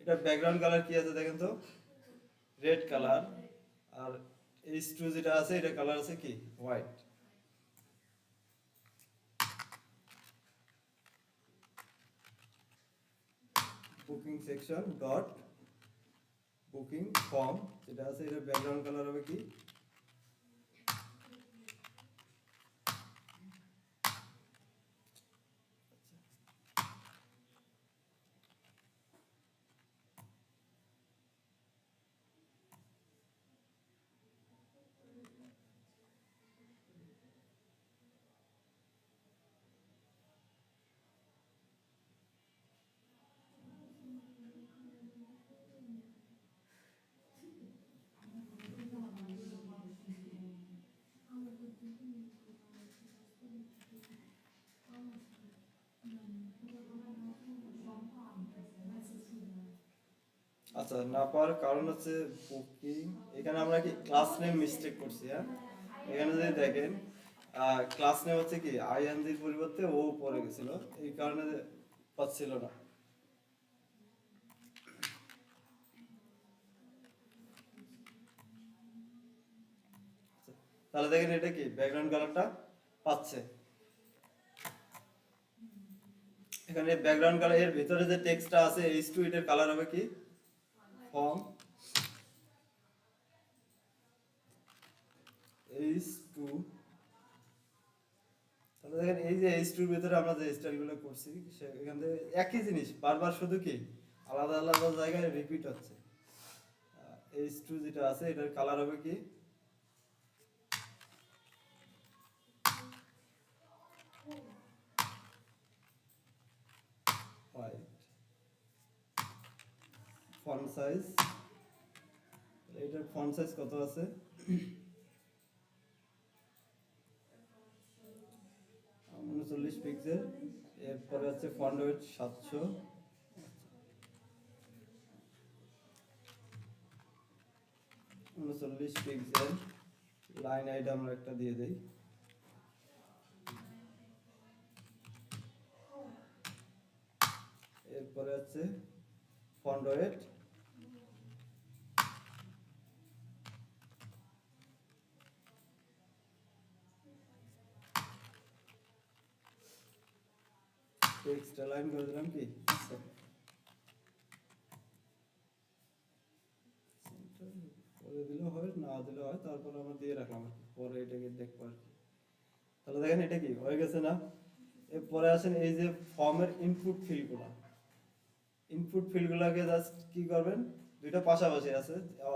এটা ব্যাকগ্রাউন্ড কালার কি আছে দেখেন তো, রেড কালার। আর H2 যেটা আছে এটা কালার আছে কি white. Booking section dot booking form যেটা আছে এটা ব্যাকগ্রাউন্ড কালার হবে কি, আচ্ছা না পাওয়ার কারণ হচ্ছে বুকিং, এখানে আমরা কি ক্লাস নেম মিস্টেক করছি। হ্যাঁ এখানে যদি দেখেন ক্লাস নেম হচ্ছে কি আইএনজির পরিবর্তে ও পড়ে গেছিল, এই কারণে পাচ্ছিল না। তাহলে দেখেন এটা কি ব্যাকগ্রাউন্ড কালারটা পাচ্ছে। এখানে ব্যাকগ্রাউন্ড কালার এর ভিতরে যে টেক্সটটা আছে H2 এটার কালার হবে কি ফর্ম H2। তাহলে দেখেন এই যে H2 এর ভিতরে আমরা যে স্টাইলগুলো করছি এখান থেকে একই জিনিস বারবার শুধু কি আলাদা আলাদা জায়গায় রিপিট হচ্ছে। H2 যেটা আছে এটার কালার হবে কি হোয়াইট। ফন্ট সাইজ, এটার ফন্ট সাইজ কত আছে, 39 পিক্সেল। এরপরে আছে font wait 700, 39 pixel. Line ID আমরা একটা দিয়ে দেই। এরপরে হচ্ছে ফন্ট ওয়েট, টেক্সট লাইন করে দিলাম কি করে দিলেও হয়, না দিলেও হয়, তারপর আমরা দিয়ে রাখলাম আর কি, পরে এটাকে দেখবো আর কি। তাহলে দেখেন এটা কি হয়ে গেছে না। এরপরে আসেন এই যে ফর্মের ইনপুট ফিল্ডগুলো, ইনপুট ফিল্ডগুলোকে জাস্ট কি করবেন, দুইটা পাশাপাশি আছে,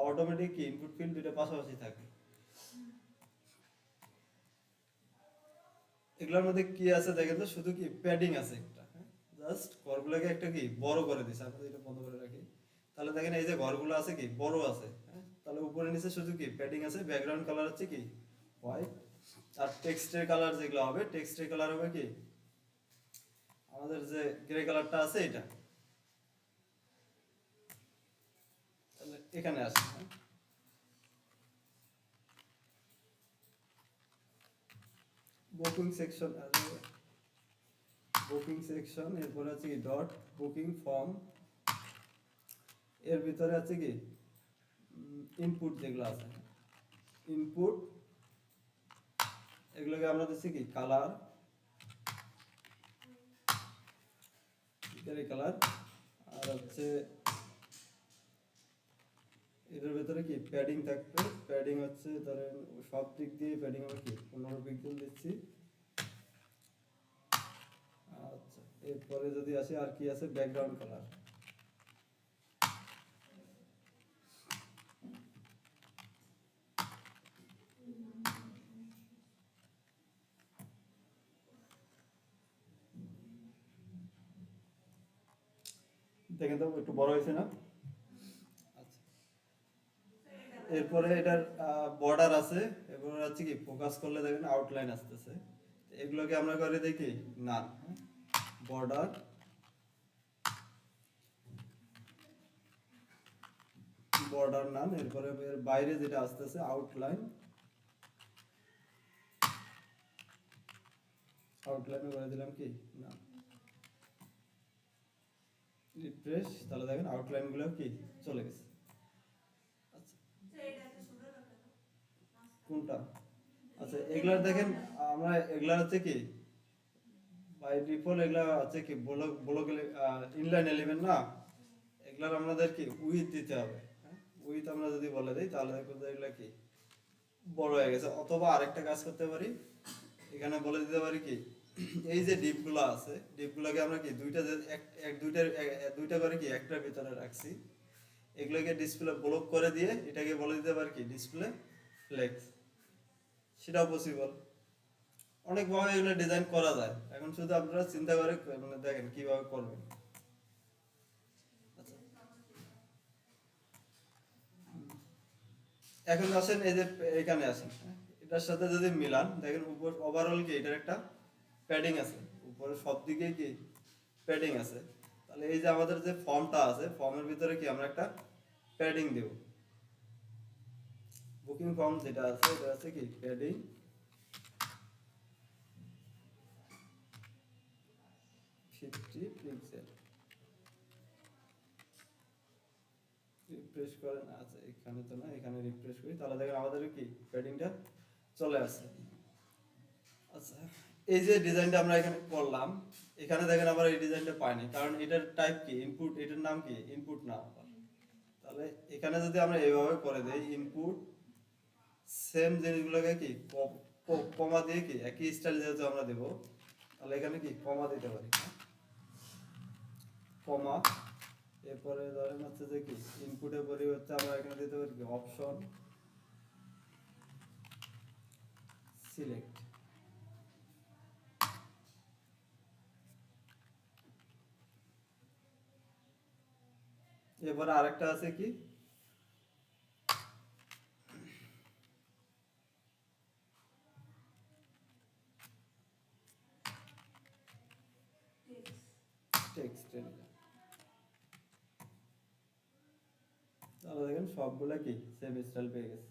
অটোমেটিক কি ইনপুট ফিল্ড দুইটা পাশাপাশি থাকে। এগুলোর মধ্যে কি আছে দেখেন তো, শুধু কি প্যাডিং আছে একটা, জাস্ট ঘরগুলোকে একটা কি বড় করে দিছে, আমরা এটা বন্ধ করে রাখি। তাহলে দেখেন এই যে ঘরগুলো আছে কি বড় আছে, হ্যাঁ, তাহলে উপরে নিচে শুধু কি প্যাডিং আছে। ব্যাকগ্রাউন্ড কালার হচ্ছে কি হোয়াইট, আর টেক্সটের কালার যেগুলো হবে, টেক্সটের কালার হবে কি আমাদের যে গ্রে কালারটা আছে এটা। তাহলে এখানে আসে, হ্যাঁ, বুকিং সেকশন, বুকিং সেকশন, এরপরে আছে কি ডট বুকিং ফর্ম, এর ভিতরে আছে কি ইনপুট যেগুলো আছে, ইনপুট, এগুলোকে আমরা দিচ্ছি কি কালার, গ্রে কালার, আর হচ্ছে এটার ভিতরে কি প্যাডিং থাকবে, প্যাডিং হচ্ছে ধরেন সব দিক দিয়ে প্যাডিং আমরা কি 15 পিক্সেল দিচ্ছি। আচ্ছা, এরপরে যদি আসে আর কি আছে ব্যাকগ্রাউন্ড কালার, দেখেন তো একটু বড় হয়েছে না। আচ্ছা, এরপরে এটার বর্ডার আছে, এরপরে হচ্ছে কি ফোকাস করলে দেখেন আউটলাইন আসতেছে। এগুলোকে আমরা করে দেখি নান, বর্ডার, বর্ডার নান, এরপরে এর বাইরে যেটা আসতেছে আউটলাইন, আউটলাইনে করে দিলাম কি না, রিফ্রেশ, তাহলে দেখেন আউটলাইন গুলো কি চলে গেছে। আচ্ছা, কোনটা, আচ্ছা এগুলার দেখেন আমরা এগুলা হচ্ছে কি বাই ডিফল্ট এগুলা আছে কি ব্লক ব্লক ইনলাইন এলিমেন্ট না, এগুলার আমাদের কি উইথ দিতে হবে, উইথ আমরা যদি বলে দিই তাহলে দেখো যে এগুলা কি বড় হয়ে গেছে। অথবা আরেকটা কাজ করতে পারি, এখানে বলে দিতে পারি কি এই যে ডিপগুলো আছে, ডিপগুলোকে আমরা কি দুইটা এক এক দুইটার দুইটা করে কি একটার ভিতরে রাখছি, এগুলোকে ডিসপ্লে ব্লক করে দিয়ে এটাকে বলে দিতে পারি কি ডিসপ্লে ফ্লেক্স, সেটাও পসিবল। অনেকভাবে এগুলো ডিজাইন করা যায়, এখন শুধু আপনারা চিন্তা করে মানে দেখেন কিভাবে করবেন। আচ্ছা, এখন আসেন এই যে এখানে আসেন, এটার সাথে যদি মিলান দেখেন উপর ওভারঅল কি এটার একটা প্যাডিং আছে, উপরে সব দিকে কি প্যাডিং আছে। তাহলে এই যে আমাদের যে ফর্মটা আছে, ফর্মের ভিতরে কি আমরা একটা প্যাডিং দেব, বুকিং ফর্ম যেটা আছে এটা আছে কি প্যাডিং 50 পিক্সেল, রিফ্রেশ করেন। আচ্ছা এখানে তো না, এখানে রিফ্রেশ করি, তাহলে দেখেন আমাদের কি প্যাডিংটা চলে আসছে। আচ্ছা, এই যে ডিজাইনটা আমরা এখানে করলাম, এখানে দেখেন আমরা এই ডিজাইনটা পাইনি, কারণ এটার টাইপ কি ইনপুট, এটার নাম কি ইনপুট না। তাহলে এখানে যদি আমরা এইভাবে করে দেই ইনপুট, সেম জিনিসগুলোকে কি কমা দিয়ে কি একই স্টাইল যেহেতু আমরা দেব, তাহলে এখানে কি কমা দিতে পারি, কমা, এরপরে ধরেন হচ্ছে যে কি ইনপুটের পরিবর্তে আমরা এখানে দিতে পারি কি অপশন সিলেক্ট। এরপরে আরেকটা আছে কি টেক্সট, তাহলে দেখেন সবগুলা কি সেম স্টাইল পেয়ে গেছে।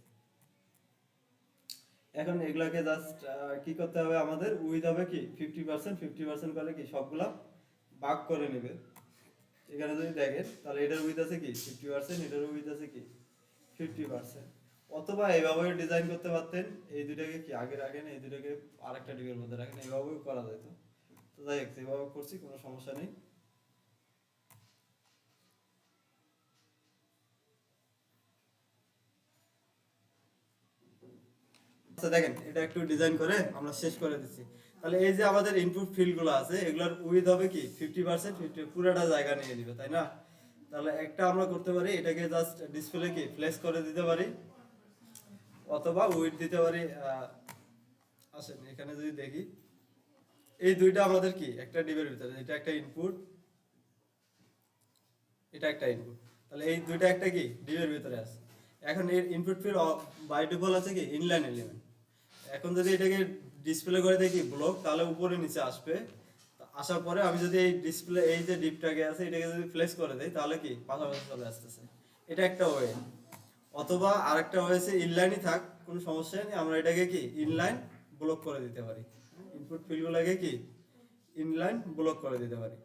এখন এগুলাকে জাস্ট কি করতে হবে আমাদের, উইথ হবে কি 50%, 50% করলে কি সবগুলা ভাগ করে নেবে। এখানে যদি দেখেন তাহলে এটার উইথ আছে কি 50%, এটার উইথ আছে কি 50%। অথবা এইভাবে ডিজাইন করতে পারতেন, এই দুটাকে কি আগে রাখেন, এই দুটাকে আরেকটা ডিবের মধ্যে রাখেন, এইভাবেও করা যেত। তো যাই হোক, এইভাবে করছি, কোনো সমস্যা নেই। আচ্ছা দেখেন, এটা একটু ডিজাইন করে আমরা শেষ করে দিচ্ছি। তাহলে এই যে আমাদের ইনপুট ফিল্ডগুলো আছে, এগুলোর উইথ হবে কি 50%, 50 পুরোটা জায়গা নিয়ে দিবে, তাই না? তাহলে একটা আমরা করতে পারি, এটাকে জাস্ট ডিসপ্লে কি ফ্লেক্স করে দিতে পারি, অথবা উইথ দিতে পারি। আসেন এখানে যদি দেখি, এই দুইটা আমাদের কি একটা ডিবের ভিতরে, এটা একটা ইনপুট, এটা একটা ইনপুট। তাহলে এই দুইটা একটা কি ডিবের ভিতরে আছে। এখন এর ইনপুট ফিল্ড বাই ডিফল্ট আছে কি ইনলাইন এলিমেন্ট। এখন যদি এটাকে ডিসপ্লে করে দেখি ব্লক, তাহলে উপরে নিচে আসবে। আসার পরে আমি যদি এই ডিসপ্লে, এই যে ডিপটাকে আছে এটাকে যদি ফ্লেক্স করে দেই, তাহলে কি পাশাপাশি চলে আসতেছে। এটা একটা ওয়ে। অথবা আরেকটা হয়েছে ইনলাইনই থাক, কোনো সমস্যা নেই, আমরা এটাকে কি ইনলাইন ব্লক করে দিতে পারি। ইনপুট ফিল্ডগুলোকে কি ইনলাইন ব্লক করে দিতে পারি।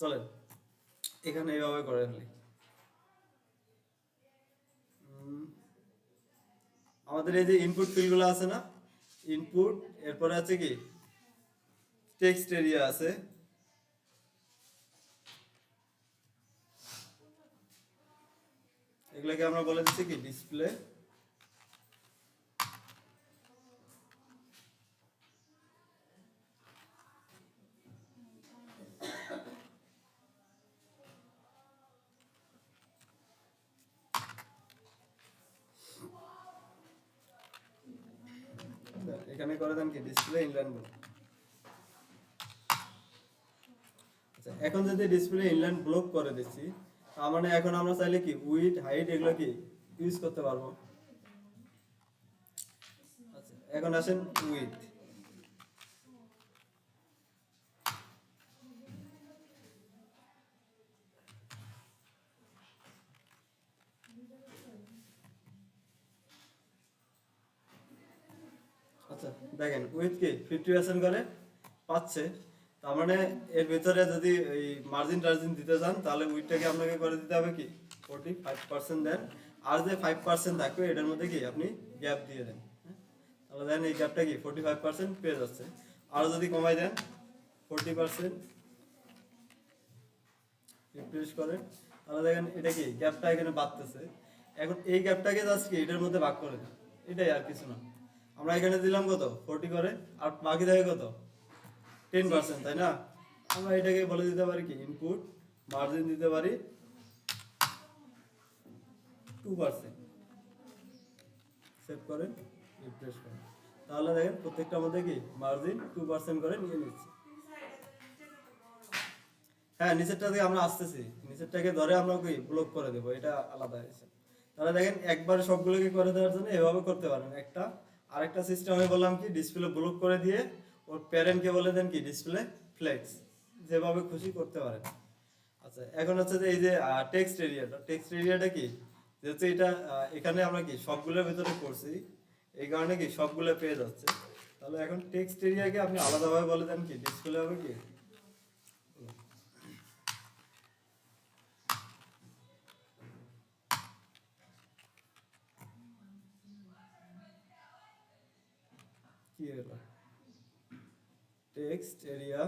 চলেন এখানে এইভাবে করে ফেলি। আমাদের এই যে ইনপুট ফিল্ডগুলো আছে না, ইনপুট, এরপরে আছে কি টেক্সট এরিয়া আছে, এগুলোকে আমরা বলে দিচ্ছি কি ডিসপ্লে। এখানে করে দেন কি ডিসপ্লে ইনলাইন ব্লক। আচ্ছা, এখন যদি ডিসপ্লে ইনলাইন ব্লক করে দিচ্ছি, তার মানে এখন আমরা চাইলে কি উইড হাইট এগুলো কি ইউজ করতে পারবো। আচ্ছা, এখন আসেন উইড। আচ্ছা দেখেন, উইথ কি 50% করে পাচ্ছে। তার মানে এর ভিতরে যদি এই মার্জিন টার্জিন দিতে চান, তাহলে উইথটাকে আপনাকে করে দিতে হবে কি 45% দেন। আর যে 5% থাকবে এটার মধ্যে কি আপনি গ্যাপ দিয়ে দেন। হ্যাঁ? তাহলে দেন এই গ্যাপটা কি 45% পেয়ে যাচ্ছে। আর যদি কমাই দেন 40%, রিফ্রেশ করেন, তাহলে দেখেন এটা কি গ্যাপটা এখানে বাড়তেছে। এখন এই গ্যাপটাকে জাস্ট কি এটার মধ্যে ভাগ করে দেন, এটাই আর কিছু না। আমরা এখানে দিলাম কত 40 করে, আর বাকি থাকে কত 10%, তাই না? আমরা এটাকে বলে দিতে পারি কি ইনপুট মার্জিন দিতে পারি 2%। সেভ করেন, রিফ্রেশ করেন, তাহলে দেখেন প্রত্যেকটার মধ্যে কি মার্জিন 2% করে নিয়ে নিচ্ছে। হ্যাঁ, নিচেরটা দিয়ে আমরা আসতেছি, নিচেরটাকে ধরে আমরা কি ব্লক করে দেবো, এটা আলাদা হয়েছে। তাহলে দেখেন একবার সবগুলোকে করে দেওয়ার জন্য এভাবে করতে পারেন একটা। আরেকটা সিস্টেম আমি বললাম কি ডিসপ্লে ব্লক করে দিয়ে ওর প্যারেন্টকে বলে দেন কি ডিসপ্লে ফ্লেক্স, যেভাবে খুশি করতে পারেন। আচ্ছা, এখন হচ্ছে যে এই যে টেক্সট এরিয়াটা কি, যেহেতু এটা এখানে আমরা কি সবগুলোর ভিতরে করছি, এই কারণে কি সবগুলো পেয়ে যাচ্ছে। তাহলে এখন টেক্সট এরিয়াকে আপনি আলাদাভাবে বলে দেন কি ডিসপ্লে হবে কি, কি হলো টেক্সট এরিয়া।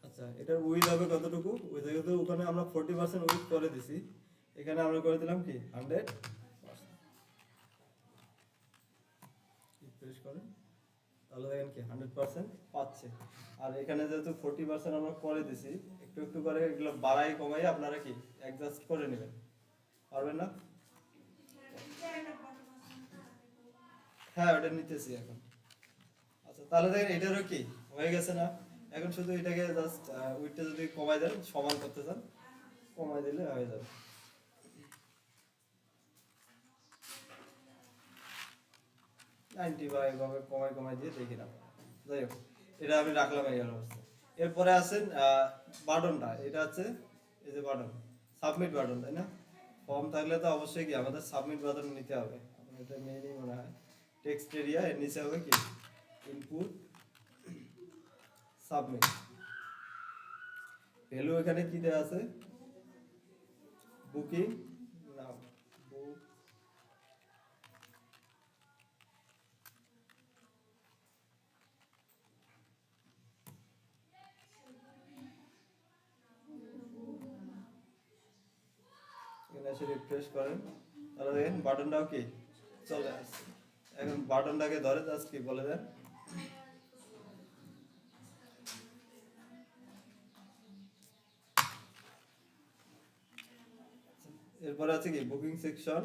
আচ্ছা, এটার উইথ হবে কতটুকু, ওই জায়গাতে ওখানে আমরা 40% উইথ করে দিছি, এখানে আমরা করে দিলাম কি 100%। রিফ্রেশ করেন, তাহলে দেখেন কি 100% পাচ্ছে। আর এখানে যেহেতু 40% আমরা করে দিছি, একটু একটু করে এগুলো বাড়াই কমাই আপনারা কি অ্যাডজাস্ট করে নেবেন, পারবেন না? হ্যাঁ, ওটা নিতেছি এখন। আচ্ছা, তাহলে দেখেন এটারও কি হয়ে গেছে না? এখন শুধু এটাকে জাস্ট উইথটা যদি কমাই দেন, সমান করতে চান, কমাই দিলে হয়ে যাবে। 90 বা এভাবে কমাই কমাই দিয়ে দেখি না। যাই হোক, এটা আমি রাখলাম এই অবস্থা। এরপরে আছেন বাটনটা, এটা হচ্ছে এই যে বাটন, সাবমিট বাটন, তাই না? ফর্ম থাকলে তো অবশ্যই কি আমাদের সাবমিট বাটন নিতে হবে। এটা মেইনই মনে হয় টেক্সট এরিয়া, এর নিচে হবে কি ইনপুট সাবমিট। ভ্যালু এখানে কি দেওয়া আছে, বুকিং নাও, বুক এখানে এসে রিফ্রেশ করেন, তাহলে দেখেন বাটনটাও কি চলে আসছে। এখন বাটনটাকে ধরে জাস্ট কি বলে দেন, এরপরে আছে কি বুকিং সেকশন,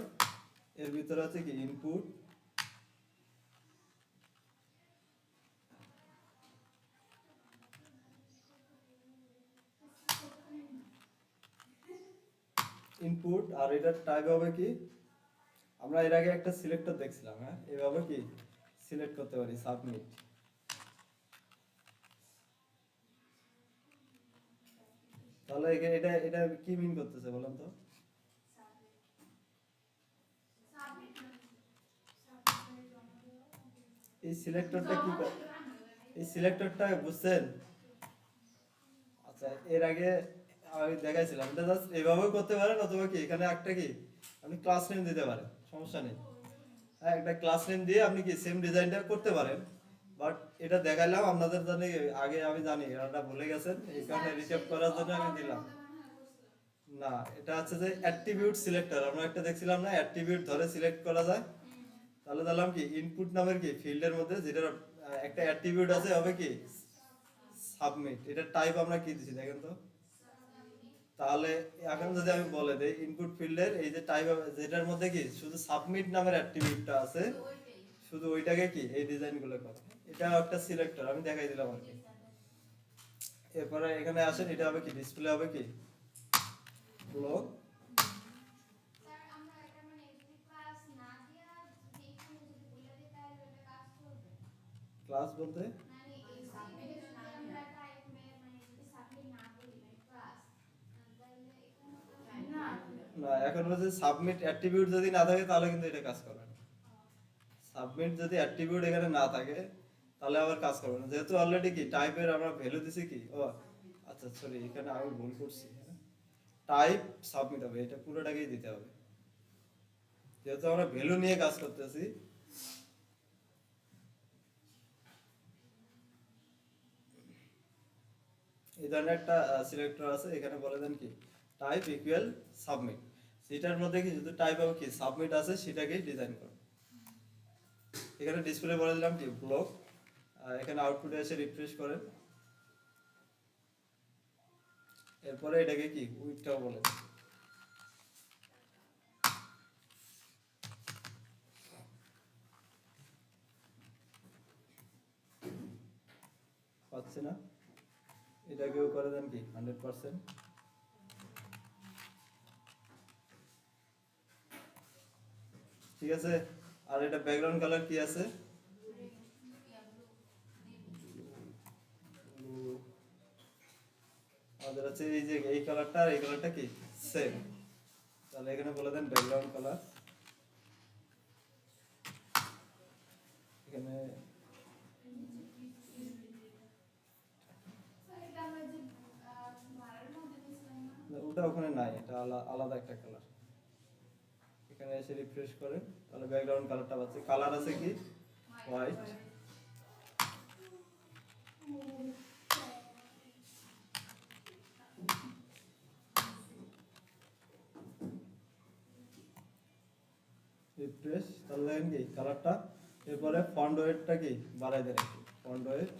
এর ভিতরে আছে কি ইনপুট, ইনপুট আর এটার টাইপ হবে কি, আমরা এর আগে একটা সিলেক্টর দেখছিলাম, হ্যাঁ এভাবে কি সিলেক্ট করতে পারি সাবমিট। তাহলে এটা এটা কি মিন করতেছে বলেন তো, এই সিলেক্টরটা কি এই সিলেক্টরটা বুঝছেন? আচ্ছা এর আগে আমি দেখাইছিলাম, এটা জাস্ট এভাবেও করতে পারেন, অথবা কি এখানে একটা কি আপনি ক্লাস নেম দিতে পারেন, সমস্যা নেই। হ্যাঁ একটা ক্লাস নেম দিয়ে আপনি কি সেম ডিজাইনটা করতে পারেন, বাট এটা দেখাইলাম আপনাদের জন্য, আগে আমি জানি এটা ভুলে গেছেন, এই কারণে রিসেপ্ট করার জন্য আমি দিলাম। না এটা হচ্ছে যে অ্যাট্রিবিউট সিলেক্টর, আমরা একটা দেখছিলাম না, অ্যাট্রিবিউট ধরে সিলেক্ট করা যায়। তাহলে দিলাম কি ইনপুট নামের কি ফিল্ডের মধ্যে যেটার একটা অ্যাট্রিবিউট আছে হবে কি সাবমিট, এটা টাইপ আমরা কি দিছি দেখেন তো। তাহলে এখন যদি আমি বলে দেই ইনপুট ফিল্ডের এই যে টাইপ যেটার মধ্যে কি শুধু সাবমিট নামের অ্যাট্রিবিউটটা আছে, শুধু ওইটাকে কি এই ডিজাইনগুলো করে, এটা একটা সিলেক্টর আমি দেখাই দিলাম আর কি। এরপরে এখানে আসেন, এটা হবে কি ডিসপ্লে হবে কি ব্লক, ক্লাস বলতে না, এখন হচ্ছে সাবমিট অ্যাট্রিবিউট যদি না থাকে তাহলে কিন্তু এটা কাজ করবে না। সাবমিট যদি অ্যাট্রিবিউট এখানে না থাকে তাহলে আবার কাজ করবে না, যেহেতু অলরেডি কি টাইপের আমরা ভ্যালু দিছি কি, ও আচ্ছা সরি এখানে আমি ভুল করছি, টাইপ সাবমিট হবে, এটা পুরোটাকেই দিতে হবে, যেহেতু আমরা ভ্যালু নিয়ে কাজ করতেছি। এই ধরনের একটা সিলেক্টর আছে, এখানে বলে দেন কি টাইপ ইকুয়াল সাবমিট, সেটার মধ্যে কি যদি টাইপ হবে কি সাবমিট আছে সেটাকেই ডিজাইন করো। এখানে ডিসপ্লে বলে দিলাম কি ব্লক, এখানে আউটপুটে এসে রিফ্রেশ করেন, এরপরে এটাকে কি উইথটাও বলে দেন। পাচ্ছে না, এটাকেও করে দেন কি 100%। ঠিক আছে, আর এটা ব্যাকগ্রাউন্ড কালার কি আছে, আমাদের আছে এই যে এই কালারটা আর এই কালারটা কি সেম, তাহলে এখানে বলে দেন ব্যাকগ্রাউন্ড কালার, এখানে ওটা ওখানে নাই, এটা আলাদা একটা কালার, এখানে এসে রিফ্রেশ করেন, তাহলে ব্যাকগ্রাউন্ড কালারটা পাচ্ছি, কালার আছে কি হোয়াইট। রিফ্রেশ, তাহলে দেখেন কি কালারটা, এরপরে ফন্ট ওয়েটটা কি বাড়াই দেন একটু, ফন্ট ওয়েট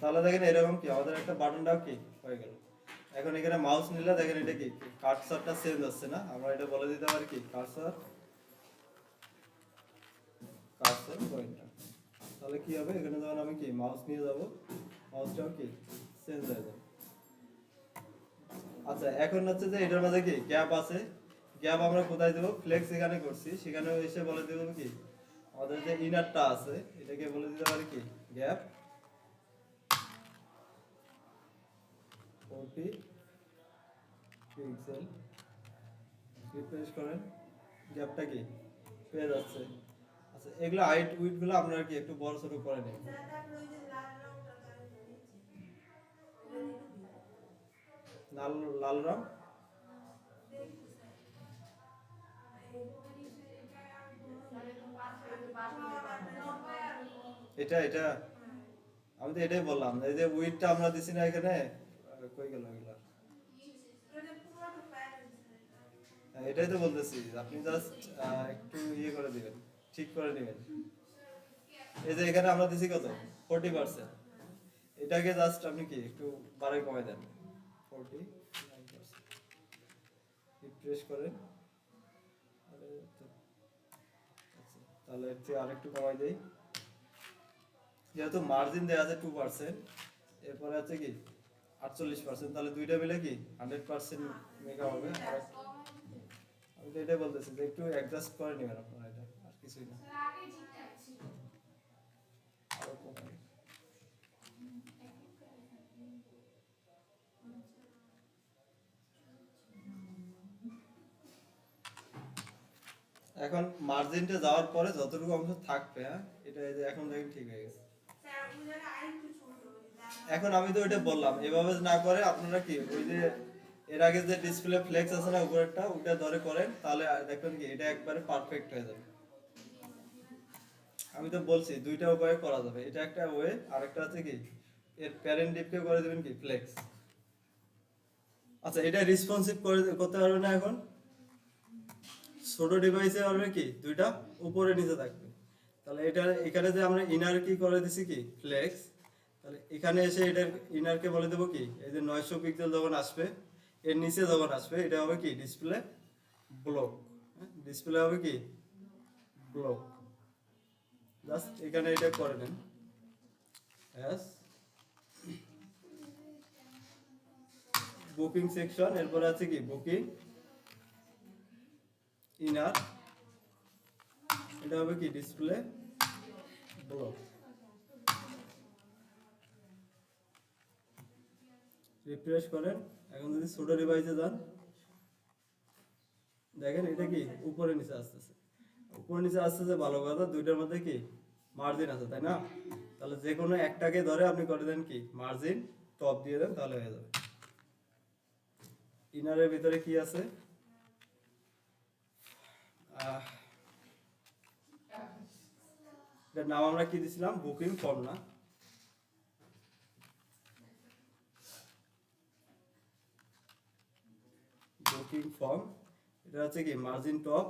তাহলে দেখেন এরকম কি আমাদের একটা বাটনটাও কি হয়ে গেল। এখন এখানে মাউস নিলে দেখেন এটা কি কার্সারটা চেঞ্জ হচ্ছে না, আমরা এটা বলে দিতে পারি কি কার্সার কার্সার পয়েন্টার, তাহলে কি হবে এখানে যখন আমি কি মাউস নিয়ে যাব মাউসটাও কি চেঞ্জ হয়ে যাবে। আচ্ছা এখন হচ্ছে যে এটার মধ্যে কি গ্যাপ আছে, গ্যাপ আমরা কোথায় দেবো, ফ্লেক্স এখানে করছি, সেখানে এসে বলে দেবো কি আমাদের যে ইনারটা আছে এটাকে বলে দিতে পারি কি গ্যাপ 40 পিক্সেল। রিফ্রেশ করেন, গ্যাপটা কি পেয়ে যাচ্ছে। আচ্ছা এগুলো হাইট উইডথ গুলো আপনারা কি একটু বড় ছোট করে নেবেন। লাল লাল রং এটা এটা আমি তো এটাই বললাম, এই যে উইডথটা আমরা দিছি না এখানে, কই গেল এগুলা। হ্যাঁ, এটাই তো বলতেছি, আপনি জাস্ট একটু ইয়ে করে দিবেন, ঠিক করে নেবেন। এই যে এখানে আমরা দিছি কত 40%, এটাকে জাস্ট আপনি কি একটু বাড়াই কমাই দেন 49%। রিফ্রেশ করেন, আরে আচ্ছা তাহলে একটু আরেকটু কমাই দেই, যেহেতু মার্জিন দেওয়া আছে 2%, এরপরে আছে কি 48%, তাহলে দুইটা মিলে কি 100% মেগা হবে। আর আমি তো এটাই বলতেছি যে একটু অ্যাডজাস্ট করে নেবেন আপনারা, এটা আর কিছুই না। আরো কমাই। এখন মার্জিনটা যাওয়ার পরে যতটুকু অংশ থাকবে, হ্যাঁ এটা এই যে এখন দেখেন ঠিক হয়ে গেছে। এখন আমি তো ওইটা বললাম, এভাবে না করে আপনারা কি ওই যে এর আগে যে ডিসপ্লে ফ্লেক্স আছে না উপরেরটা, ওইটা ধরে করেন, তাহলে দেখবেন কি এটা একবারে পারফেক্ট হয়ে যাবে। আমি তো বলছি দুইটা উপায়ে করা যাবে, এটা একটা ওয়ে, আরেকটা আছে কি এর প্যারেন্ট ডিপকে করে দিবেন কি ফ্লেক্স। আচ্ছা এটা রেসপন্সিভ করে করতে পারবে না, এখন ছোট ডিভাইসে পারবে কি দুইটা উপরে নিচে থাকবে। তাহলে এটা এখানে যে আমরা ইনার কি করে দিছি কি ফ্লেক্স, তাহলে এখানে এসে এটার ইনারকে বলে দেবো কি এই যে 900 পিক্সেল যখন আসবে, এর নিচে যখন আসবে এটা হবে কি ডিসপ্লে ব্লক। ডিসপ্লে হবে কি ব্লক। জাস্ট এখানে এটা করে নেন এস বুকিং সেকশন, এরপরে আছে কি বুকিং ইনার, এটা হবে কি ডিসপ্লে ব্লক। রিফ্রেশ করেন, এখন যদি ছোট ডিভাইসে যান দেখেন এটা কি উপরে নিচে আসতেছে, উপরে নিচে আসতেছে ভালো কথা, দুইটার মধ্যে কি মার্জিন আছে তাই না। তাহলে যে কোনো একটাকে ধরে আপনি করে দেন কি মার্জিন টপ দিয়ে দেন, তাহলে হয়ে যাবে। ইনারের ভিতরে কি আছে, এটার নাম আমরা কি দিছিলাম বুকিং ফর্ম না, বুকিং ফর্ম। এটা হচ্ছে কি মার্জিন টপ,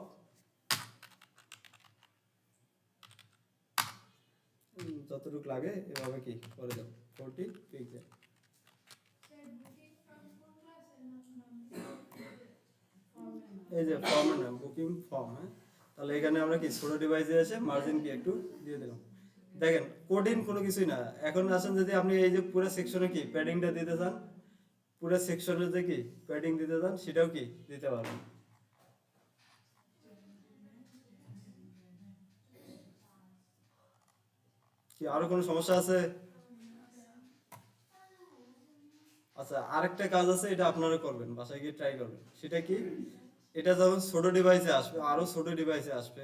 যতটুকু লাগে এভাবে কি করে দেব 40 পিক্সেল। এই যে ফর্মের নাম বুকিং ফর্ম, হ্যাঁ তাহলে এখানে আমরা কি ছোট ডিভাইসে এসে মার্জিন কি একটু দিয়ে দিলাম। দেখেন কোডিং কোনো কিছুই না, এখন আসেন যদি আপনি এই যে পুরো সেকশনে কি প্যাডিংটা দিতে চান, পুরো সেকশনে যে কি প্যাডিং দিতে চান সেটাও কি দিতে পারবেন। কি আরো কোনো সমস্যা আছে? আচ্ছা আরেকটা কাজ আছে, এটা আপনারা করবেন, বাসায় গিয়ে ট্রাই করবেন। সেটা কি, এটা যখন ছোট ডিভাইসে আসবে, আরো ছোট ডিভাইসে আসবে,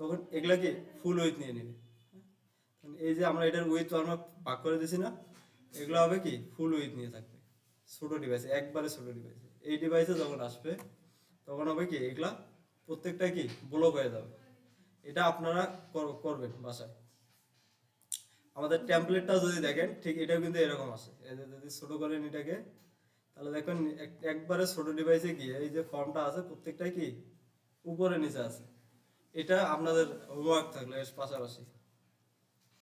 তখন এগুলা কি ফুল উইথ নিয়ে নেবে। এই যে আমরা এটার উইথ আমরা ভাগ করে দিছি না, এগুলো হবে কি ফুল উইথ নিয়ে থাকবে ছোট ডিভাইসে, একবারে ছোট ডিভাইসে। এই ডিভাইসে যখন আসবে তখন হবে কি এগুলা প্রত্যেকটা কি ব্লক হয়ে যাবে। এটা আপনারা করবেন বাসায়। আমাদের টেমপ্লেটটা যদি দেখেন ঠিক এটাও কিন্তু এরকম আসে, এই যে যদি ছোট করেন এটাকে, তাহলে দেখবেন একবারে ছোট ডিভাইসে গিয়ে এই যে ফর্মটা আছে প্রত্যেকটাই কি উপরে নিচে আছে। এটা আপনাদের হোমওয়ার্ক থাকলো এর পাশাপাশি।